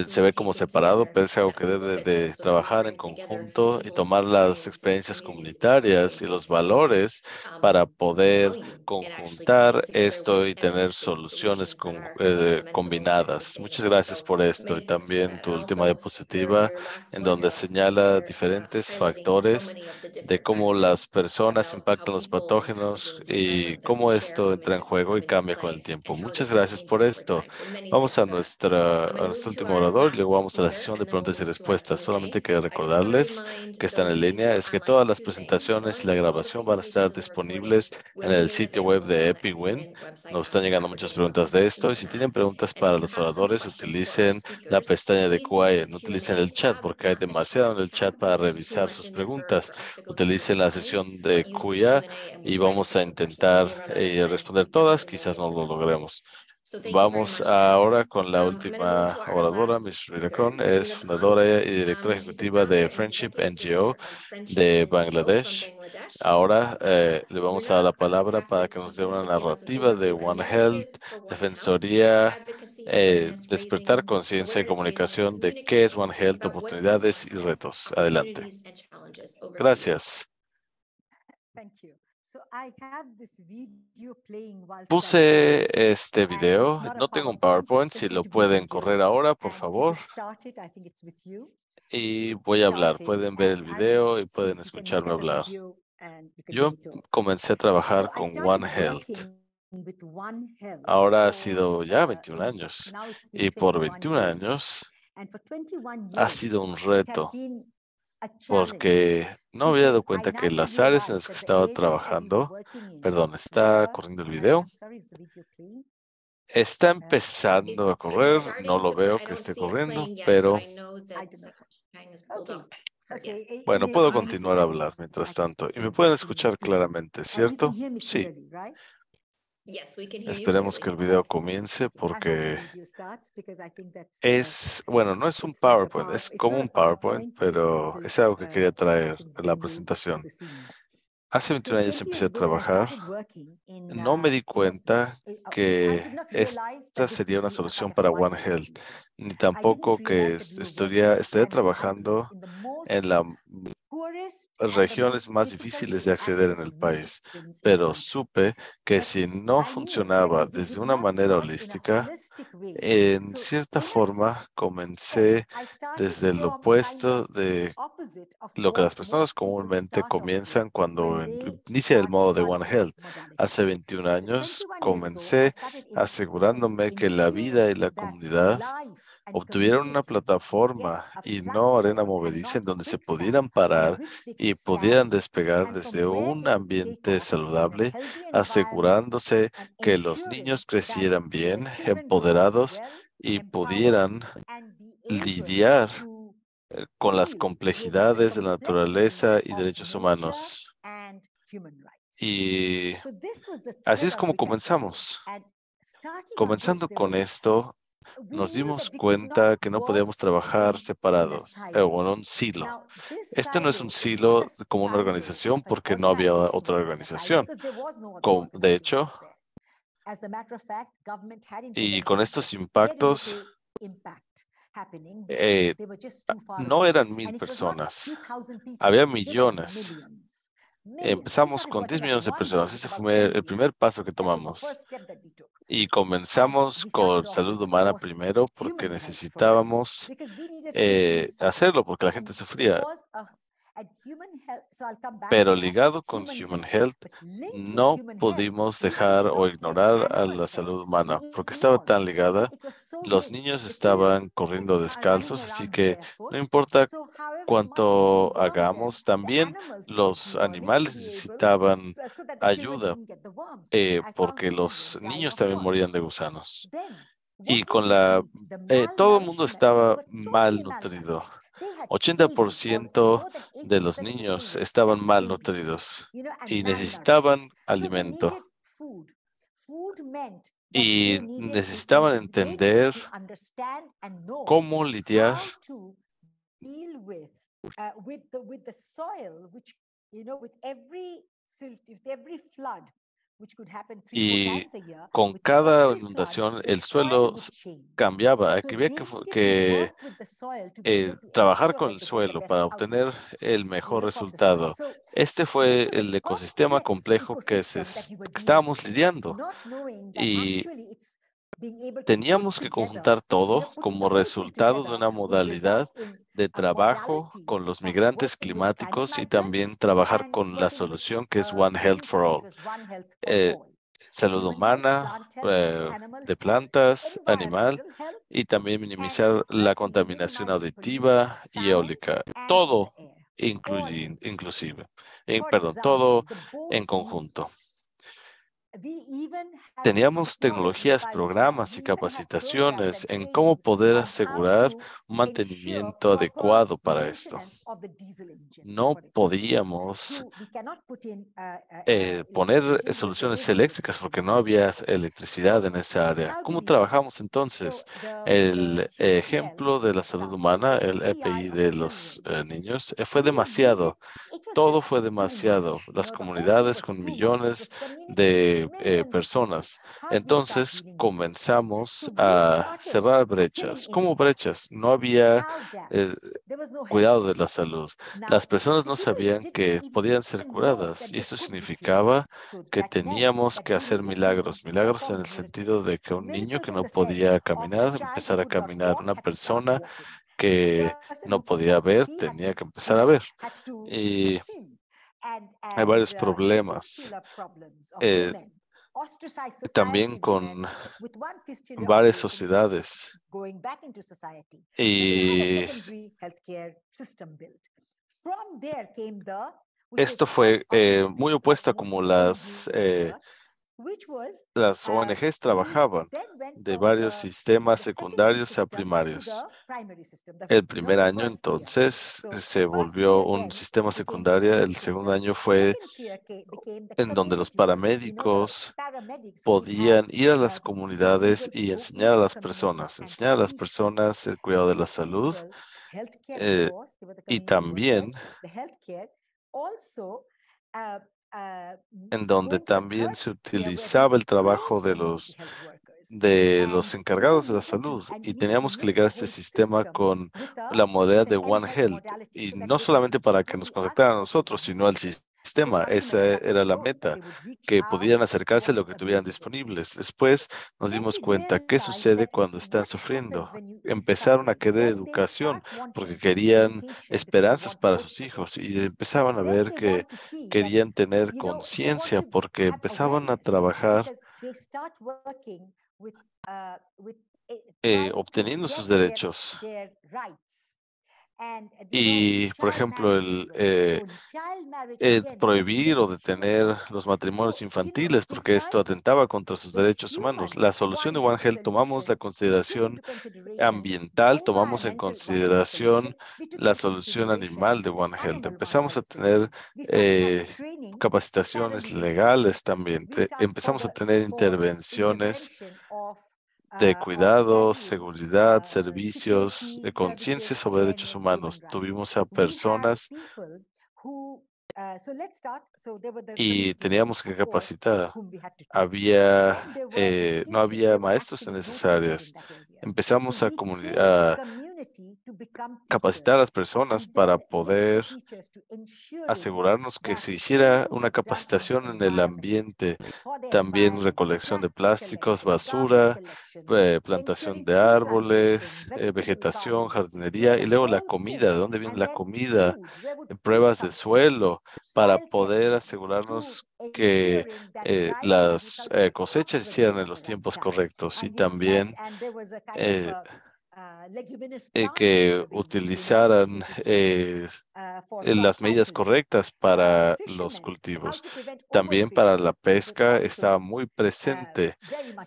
se ve como separado, pero es algo que debe de trabajar en conjunto y tomar las experiencias comunitarias y los valores para poder conjuntar esto y tener soluciones combinadas. Muchas gracias por esto y también tu última diapositiva en donde señala diferentes factores de cómo las personas impactan los patógenos y cómo esto entra en juego y cambia con el tiempo. Muchas gracias por esto. Vamos a nuestro último orador y luego vamos a la sesión de preguntas y respuestas. Solamente quiero recordarles que están en línea, es que todas las presentaciones y la grabación van a estar disponibles en el sitio web de EpiWin. Nos están llegando muchas preguntas de esto y si tienen preguntas para los oradores, utilicen la pestaña de QA, no utilicen el chat porque hay demasiado en el chat para revisar sus preguntas. Utilicen la sesión de QA y vamos a intentar responder todas, quizás no lo logremos. Vamos ahora con la última oradora, Ms. Rita Khan, es fundadora y directora ejecutiva de Friendship NGO de Bangladesh. Ahora le vamos a dar la palabra para que nos dé una narrativa de One Health, defensoría, despertar conciencia y comunicación de qué es One Health, oportunidades y retos. Adelante. Gracias. Puse este video, no tengo un PowerPoint, si lo pueden correr ahora, por favor. Y voy a hablar, pueden ver el video y pueden escucharme hablar. Yo comencé a trabajar con One Health. Ahora ha sido ya 21 años y por 21 años ha sido un reto porque no había dado cuenta que las áreas en las que estaba trabajando, perdón, ¿está corriendo el video? Está empezando a correr, no lo veo que esté corriendo, pero bueno, puedo continuar a hablar mientras tanto. Y me pueden escuchar claramente, ¿cierto? Sí. Esperemos que el video comience porque bueno, no es un PowerPoint, es como un PowerPoint, pero es algo que quería traer a la presentación. Hace 21 años empecé a trabajar. No me di cuenta que esta sería una solución para One Health, ni tampoco que estaría trabajando en las regiones más difíciles de acceder en el país. Pero supe que si no funcionaba desde una manera holística, en cierta forma comencé desde lo opuesto de lo que las personas comúnmente comienzan cuando inicia el modo de One Health. Hace 21 años comencé asegurándome que la vida y la comunidad obtuvieran una plataforma y no arena movediza en donde se pudieran parar y pudieran despegar desde un ambiente saludable, asegurándose que los niños crecieran bien, empoderados y pudieran lidiar con las complejidades de la naturaleza y derechos humanos. Y así es como comenzamos. Comenzando con esto, nos dimos cuenta que no podíamos trabajar separados o en un silo. Este no es un silo como una organización porque no había otra organización. De hecho, y con estos impactos, no eran 1000 personas, había millones. Empezamos con 10 millones de personas. Ese fue el primer paso que tomamos. Y comenzamos con salud humana primero porque necesitábamos hacerlo porque la gente sufría. Pero ligado con Human Health, no pudimos dejar o ignorar a la salud humana porque estaba tan ligada. Los niños estaban corriendo descalzos, así que no importa cuánto hagamos, también los animales necesitaban ayuda porque los niños también morían de gusanos. Y con todo el mundo estaba malnutrido. 80% de los niños estaban malnutridos y necesitaban alimento. Y necesitaban entender cómo lidiar y con cada inundación el suelo cambiaba. Había que trabajar con el suelo para obtener el mejor resultado. Este fue el ecosistema complejo que estábamos lidiando y teníamos que conjuntar todo como resultado de una modalidad de trabajo con los migrantes climáticos y también trabajar con la solución que es One Health for All. Salud humana, de plantas, animal y también minimizar la contaminación auditiva y eólica. Todo todo en conjunto. Teníamos tecnologías, programas y capacitaciones en cómo poder asegurar un mantenimiento adecuado para esto. No podíamos poner soluciones eléctricas porque no había electricidad en esa área. ¿Cómo trabajamos entonces? El ejemplo de la salud humana, el EPI de los niños, fue demasiado. Todo fue demasiado. Las comunidades con millones de personas. Entonces comenzamos a cerrar brechas. ¿Cómo brechas? No había cuidado de la salud. Las personas no sabían que podían ser curadas y esto significaba que teníamos que hacer milagros. Milagros en el sentido de que un niño que no podía caminar empezara a caminar. Una persona que no podía ver tenía que empezar a ver. Y hay varios problemas. También con varias sociedades. Y esto fue muy opuesto a como las ONGs trabajaban, de varios sistemas secundarios a primarios. El primer año, entonces, se volvió un sistema secundario. El segundo año fue en donde los paramédicos podían ir a las comunidades y enseñar a las personas el cuidado de la salud y también en donde también se utilizaba el trabajo de los encargados de la salud y teníamos que ligar este sistema con la modalidad de One Health y no solamente para que nos conectaran a nosotros, sino al sistema. Esa era la meta, que pudieran acercarse a lo que tuvieran disponibles. Después nos dimos cuenta qué sucede cuando están sufriendo. Empezaron a querer educación porque querían esperanzas para sus hijos y empezaban a ver que querían tener conciencia porque empezaban a trabajar obteniendo sus derechos. Y, por ejemplo, el prohibir o detener los matrimonios infantiles, porque esto atentaba contra sus derechos humanos. La solución de One Health, tomamos la consideración ambiental, tomamos en consideración la solución animal de One Health. Empezamos a tener capacitaciones legales también. Empezamos a tener intervenciones de cuidado, seguridad, servicios, de conciencia sobre derechos humanos. Tuvimos a personas y teníamos que capacitar. No había maestros en esas áreas. Empezamos a capacitar a las personas para poder asegurarnos que se hiciera una capacitación en el ambiente, también recolección de plásticos, basura, plantación de árboles, vegetación, jardinería y luego la comida. ¿De dónde viene la comida? Pruebas de suelo para poder asegurarnos que las cosechas se hicieran en los tiempos correctos y también que utilizaran las medidas correctas para los cultivos. También para la pesca estaba muy presente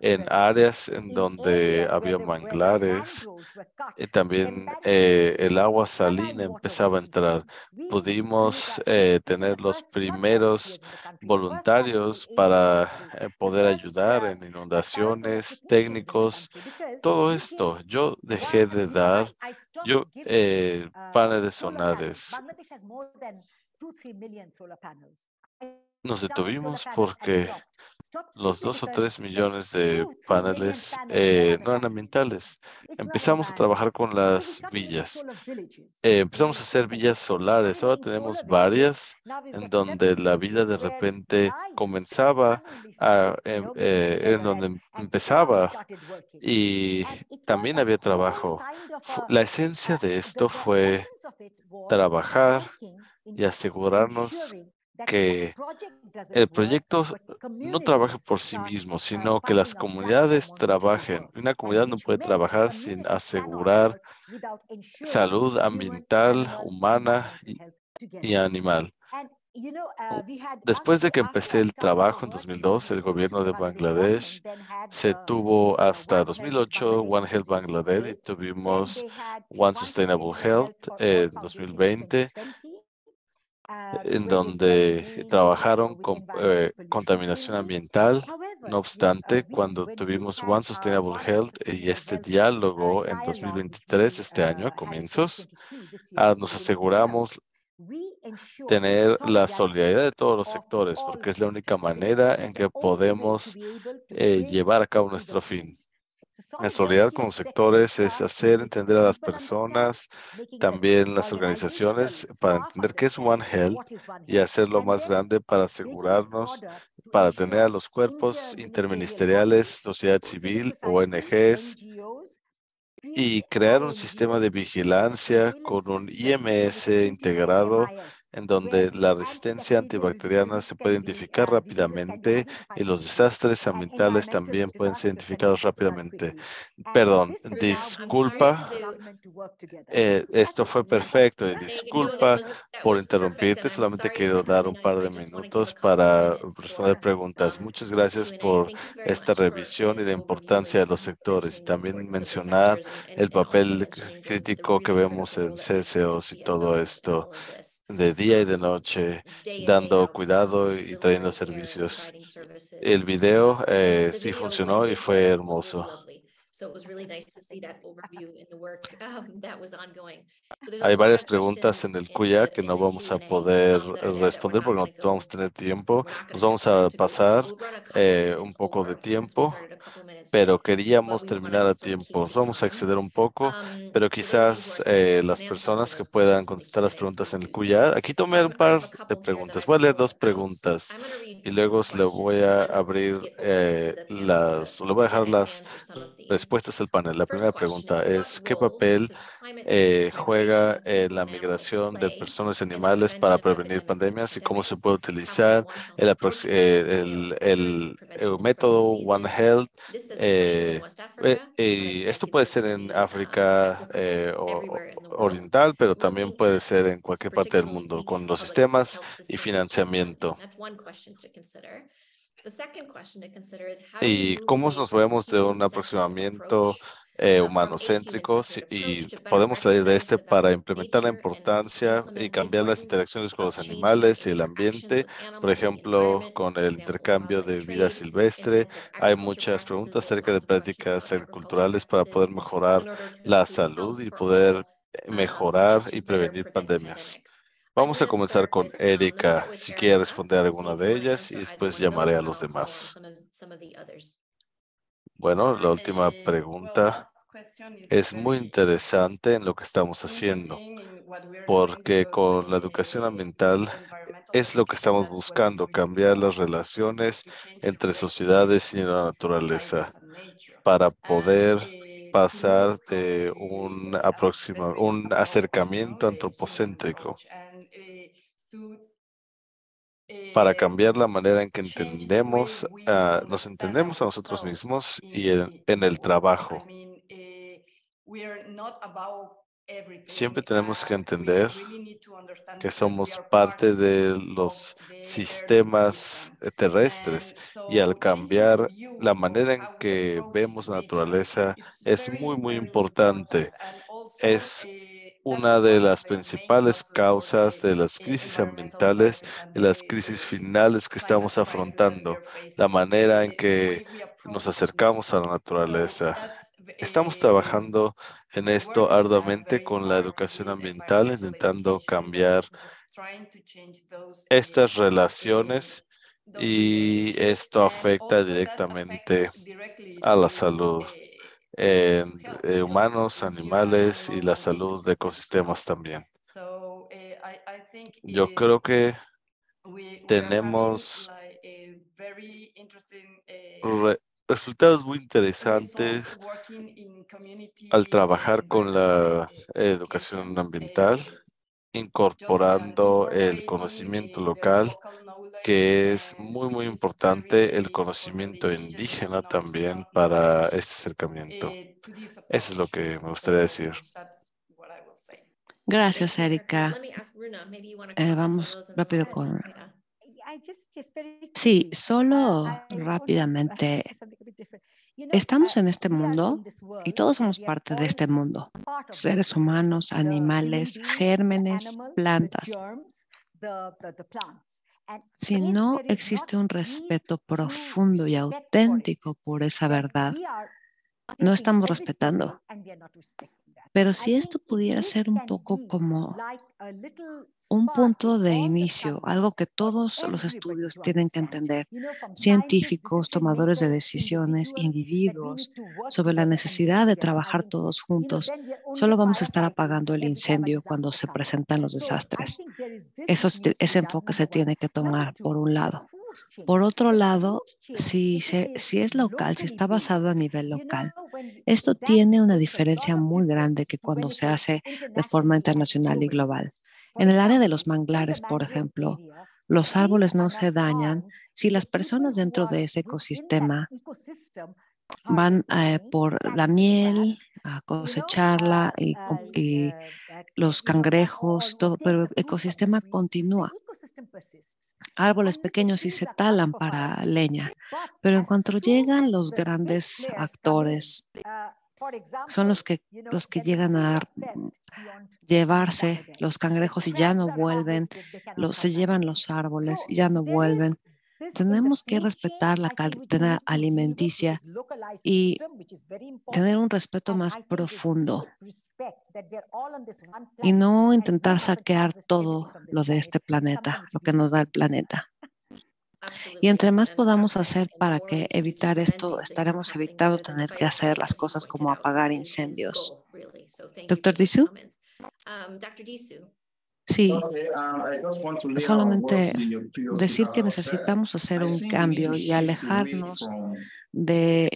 en áreas en donde había manglares. También el agua salina empezaba a entrar. Pudimos tener los primeros voluntarios para poder ayudar en inundaciones, técnicos. Todo esto, yo dejé de dar paneles solares. Nos detuvimos porque los 2 o 3 millones de paneles no eran ambientales. Empezamos a trabajar con las villas. Empezamos a hacer villas solares. Ahora tenemos varias en donde la vida de repente comenzaba en donde empezaba y también había trabajo. La esencia de esto fue trabajar y asegurarnos que el proyecto no trabaje por sí mismo, sino que las comunidades trabajen. Una comunidad no puede trabajar sin asegurar salud ambiental, humana y animal. Después de que empecé el trabajo en 2002, el gobierno de Bangladesh se tuvo hasta 2008 One Health Bangladesh y tuvimos One Sustainable Health en 2020, en donde trabajaron con contaminación ambiental. No obstante, cuando tuvimos One Sustainable Health y este diálogo en 2023, este año, a comienzos, nos aseguramos tener la solidaridad de todos los sectores, porque es la única manera en que podemos llevar a cabo nuestro fin. La solidaridad con los sectores es hacer entender a las personas, también las organizaciones, para entender qué es One Health y hacerlo más grande para asegurarnos, para tener a los cuerpos interministeriales, sociedad civil, ONGs, y crear un sistema de vigilancia con un IMS integrado en donde la resistencia antibacteriana se puede identificar rápidamente y los desastres ambientales también pueden ser identificados rápidamente. Perdón, disculpa. Esto fue perfecto y disculpa por interrumpirte. Solamente quiero dar un par de minutos para responder preguntas. Muchas gracias por esta revisión y la importancia de los sectores. Y también mencionar el papel crítico que vemos en CSOs y todo esto de día y de noche, dando cuidado y trayendo servicios. El video sí funcionó y fue hermoso. So it was really nice to see that overview in the work that was ongoing. So there's a Hay lot varias of preguntas en questions el in QA que in no the vamos a Q&A poder that we're responder not porque going to no vamos go. a tener tiempo. We're not going Nos to have vamos a time to go through. pasar So we'll run a couple of un minutes poco de over since we tiempo, started a couple minutes pero late, but queríamos we want terminar to a still tiempo. keep Nos to vamos a time. exceder un poco, pero So those of you who quizás are studying las financial personas que service puedan questions in the contestar las Q&A, preguntas please en el do so. QA. Aquí tomé un I par have a de couple here that preguntas. I Voy a leer pulled dos out. preguntas I'm going to read y two luego le voy questions, and a then we'll abrir get open to the panel le voy a to dejar las answer some of these. respuestas al panel. The La first primera question pregunta is, what es, ¿qué role papel does climate change, migration juega of people la and animals migración de play personas y in the animales para prevention of prevenir epidemics and pandemias y cómo se pandemics? puede How can the utilizar One Health el, approach address the efforts in preventing and spreading método One diseases? Health? This says especially in West Africa, but I Y think esto it puede needs ser to en be África everywhere in the world. oriental, pero también Looking puede at ser en cualquier parte del particularly mundo, weak con los public sistemas health y systems and funding. financiamiento. That's one question to consider. The second question to consider is, how do we ¿Y move cómo away nos from a movemos de un human-centered aproximamiento approach, from a humanocéntrico human-centered y approach to better podemos salir de recognize este the value para of implementar la nature and importancia y implement the cambiar las importance interacciones con of los changing the animales y el interactions ambiente? with Por animals and the ejemplo, environment, con for el example, intercambio wildlife de vida trade, and silvestre. tenets of Hay agriculture muchas practices. preguntas There's acerca de lots of questions prácticas about agricultural agriculturales para practices poder mejorar in order to la improve salud health y for all, poder mejorar and y to better prevenir prevent pandemias. pandemics. Vamos a comenzar con Erika, si quiere responder a Let's see alguna if you de want to ellas y answer either después one of those, llamaré a and then los I'll call on demás. some of the others. Bueno, Sure. la última Well, pregunta that question is es muy very interesante en lo que estamos haciendo, interesting in what we are doing porque because con la educación ambiental environmental es lo que education, estamos that's what buscando, we cambiar las are relaciones to change entre relationships sociedades y la naturaleza societies and nature. para And poder to move pasar from de un acercamiento the human antropocéntrico, approach, and to para cambiar la manera en que change the way we nos understand entendemos a nosotros ourselves mismos y en el trabajo. I mean, we are not about Siempre everything, tenemos que and we entender really need to understand que that we somos are parte part de of los the earth sistemas system. terrestres And y al so changing the cambiar la view of manera en how we que approach vemos la nature, naturaleza it's es very, muy very important. importante. And also, Es that's una de one of las the main principales causes for causas the de las crisis environmental ambientales crisis and y las crisis finales que climate estamos crisis that we afrontando, are la facing, manera en the que way we nos approach acercamos a nature. la So naturaleza. that's Estamos trabajando en we esto work on that arduamente very con la hard educación with ambiental, environmental intentando education, and cambiar just trying to change estas relaciones those y relationships, esto and afecta also that affects directamente directly a la to salud en health humanos, in human, animales y animals, la and salud de ecosystems. ecosistemas también. So I think Yo creo que we are having tenemos like a very interesting resultados muy results interesantes working in community al trabajar con environmental la educación educations, ambiental, just incorporando el incorporating conocimiento the local, local knowledge, que es and muy, muy which is importante el very important for the conocimiento indigenous indígena también para knowledge este acercamiento. to this Eso es lo approach. que me gustaría So decir. that's what I will say. Gracias, Thank you, Erika. Let me ask Vamos rápido con... Sí, solo rápidamente. Estamos en este mundo y todos somos parte de este mundo. Seres humanos, animales, gérmenes, plantas. Si no existe un respeto profundo y auténtico por esa verdad, no estamos respetando. Pero si esto pudiera ser un poco como un punto de inicio, algo que todos los estudios tienen que entender, científicos, tomadores de decisiones, individuos, sobre la necesidad de trabajar todos juntos, solo vamos a estar apagando el incendio cuando se presentan los desastres. Ese enfoque se tiene que tomar por un lado. Por otro lado, si es local, si está basado a nivel local, esto tiene una diferencia muy grande que cuando se hace de forma internacional y global. En el área de los manglares, por ejemplo, los árboles no se dañan si las personas dentro de ese ecosistema van por la miel a cosecharla y los cangrejos, todo, pero el ecosistema continúa. Árboles pequeños sí se talan para leña, pero en cuanto llegan los grandes actores, son los que llegan a llevarse los cangrejos y ya no vuelven, se llevan los árboles y ya no vuelven. Tenemos que respetar la cadena alimenticia y tener un respeto más profundo y no intentar saquear todo lo de este planeta, lo que nos da el planeta. Y entre más podamos hacer para que evitar esto, estaremos evitando tener que hacer las cosas como apagar incendios. Doctor Disu. Sí, solamente decir que necesitamos hacer un cambio y alejarnos de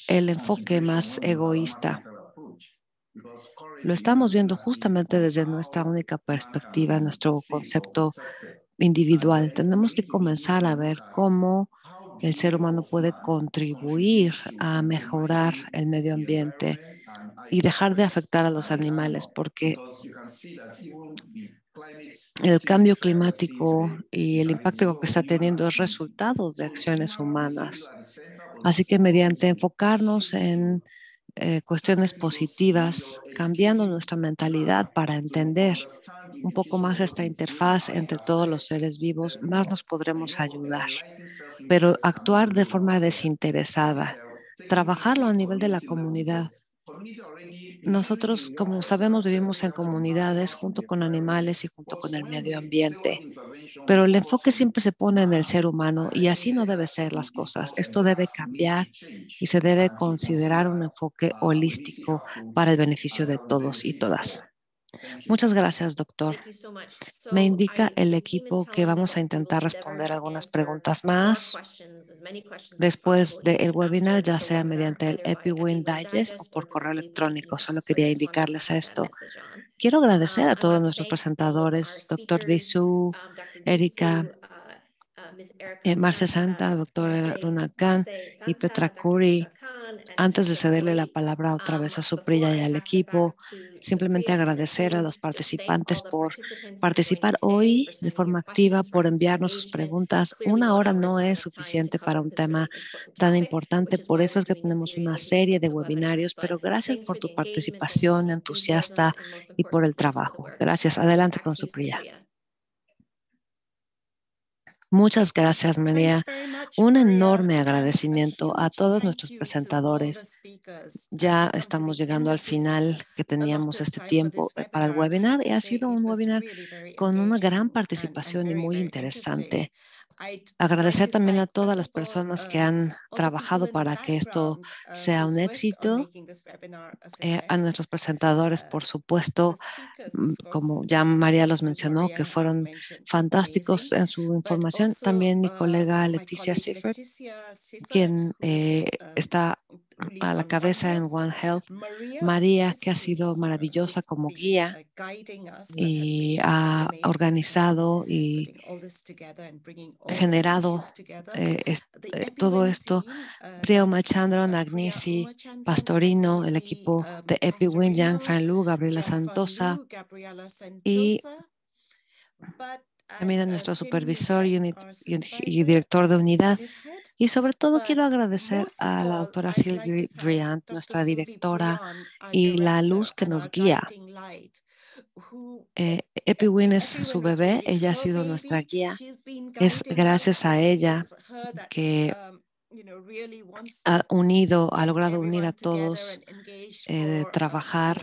el enfoque más egoísta. Lo estamos viendo justamente desde nuestra única perspectiva, nuestro concepto individual. Tenemos que comenzar a ver cómo el ser humano puede contribuir a mejorar el medio ambiente y dejar de afectar a los animales, porque el cambio climático y el impacto que está teniendo es resultado de acciones humanas. Así que mediante enfocarnos en cuestiones positivas, cambiando nuestra mentalidad para entender un poco más esta interfaz entre todos los seres vivos, más nos podremos ayudar. Pero actuar de forma desinteresada, trabajarlo a nivel de la comunidad. Nosotros, como sabemos, vivimos en comunidades junto con animales y junto con el medio ambiente, pero el enfoque siempre se pone en el ser humano y así no debe ser las cosas. Esto debe cambiar y se debe considerar un enfoque holístico para el beneficio de todos y todas. Muchas gracias, doctor. Me indica el equipo que vamos a intentar responder algunas preguntas más después del webinar, ya sea mediante el EpiWin Digest o por correo electrónico. Solo quería indicarles esto. Quiero agradecer a todos nuestros presentadores, doctor Disu, Erika, Marcia Santa, doctora Runa Khan y Petra Curry. Antes de cederle la palabra otra vez a Supriya y al equipo, simplemente agradecer a los participantes por participar hoy de forma activa, por enviarnos sus preguntas. 1 hora no es suficiente para un tema tan importante, por eso es que tenemos una serie de webinarios, pero gracias por tu participación entusiasta y por el trabajo. Gracias. Adelante con Supriya. Muchas gracias, María. Un enorme agradecimiento a todos nuestros presentadores. Ya estamos llegando al final que teníamos este tiempo para el webinar y ha sido un webinar con una gran participación y muy interesante. Agradecer también a todas las personas que han trabajado para que esto sea un éxito. A nuestros presentadores, por supuesto, como ya María los mencionó, que fueron fantásticos en su información. También mi colega Leticia Siffert, quien está a la cabeza en One Health. María, que ha sido maravillosa como guía y ha organizado y generado todo esto. Priya Umachandran, Agnesi, Pastorino, el equipo de EpiWin, Yang Fanlu, Gabriela Santosa y también a nuestro supervisor y director de unidad. Y sobre todo quiero agradecer a la doctora Sylvie Briand, nuestra directora, y la luz que nos guía. Epywin es su bebé, ella ha sido nuestra guía. Es gracias a ella que ha logrado unir a todos, trabajar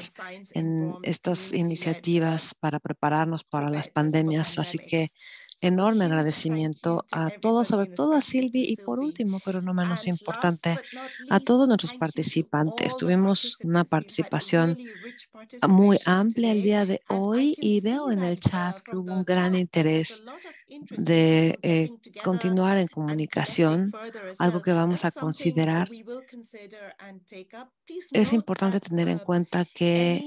en estas iniciativas para prepararnos para las pandemias. Así que enorme agradecimiento a todos, sobre todo a Sylvie y por último, pero no menos importante, a todos nuestros participantes. Tuvimos una participación muy amplia el día de hoy y veo en el chat que hubo un gran interés de continuar en comunicación, algo que vamos a considerar. Es importante tener en cuenta que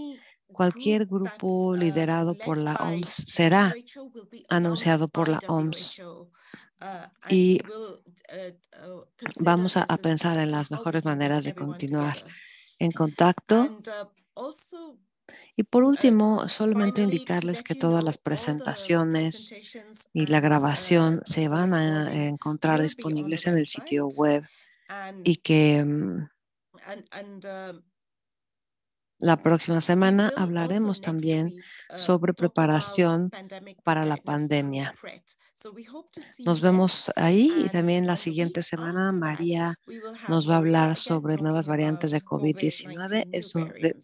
cualquier grupo liderado por la OMS será anunciado por la OMS y vamos a pensar en las mejores maneras de continuar en contacto. Y por último, solamente indicarles que todas las presentaciones y la grabación se van a encontrar disponibles en el sitio web y que la próxima semana hablaremos también sobre preparación para la pandemia. Nos vemos ahí y también la siguiente semana María nos va a hablar sobre nuevas variantes de COVID-19.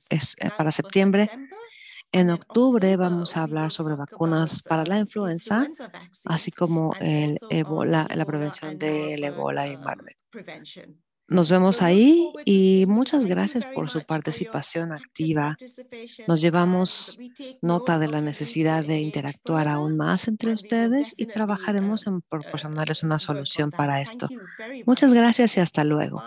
Es para septiembre. En octubre vamos a hablar sobre vacunas para la influenza, así como el Ebola, la prevención del Ebola y Marburg. Nos vemos ahí y muchas gracias por su participación activa. Nos llevamos nota de la necesidad de interactuar aún más entre ustedes y trabajaremos en proporcionarles una solución para esto. Muchas gracias y hasta luego.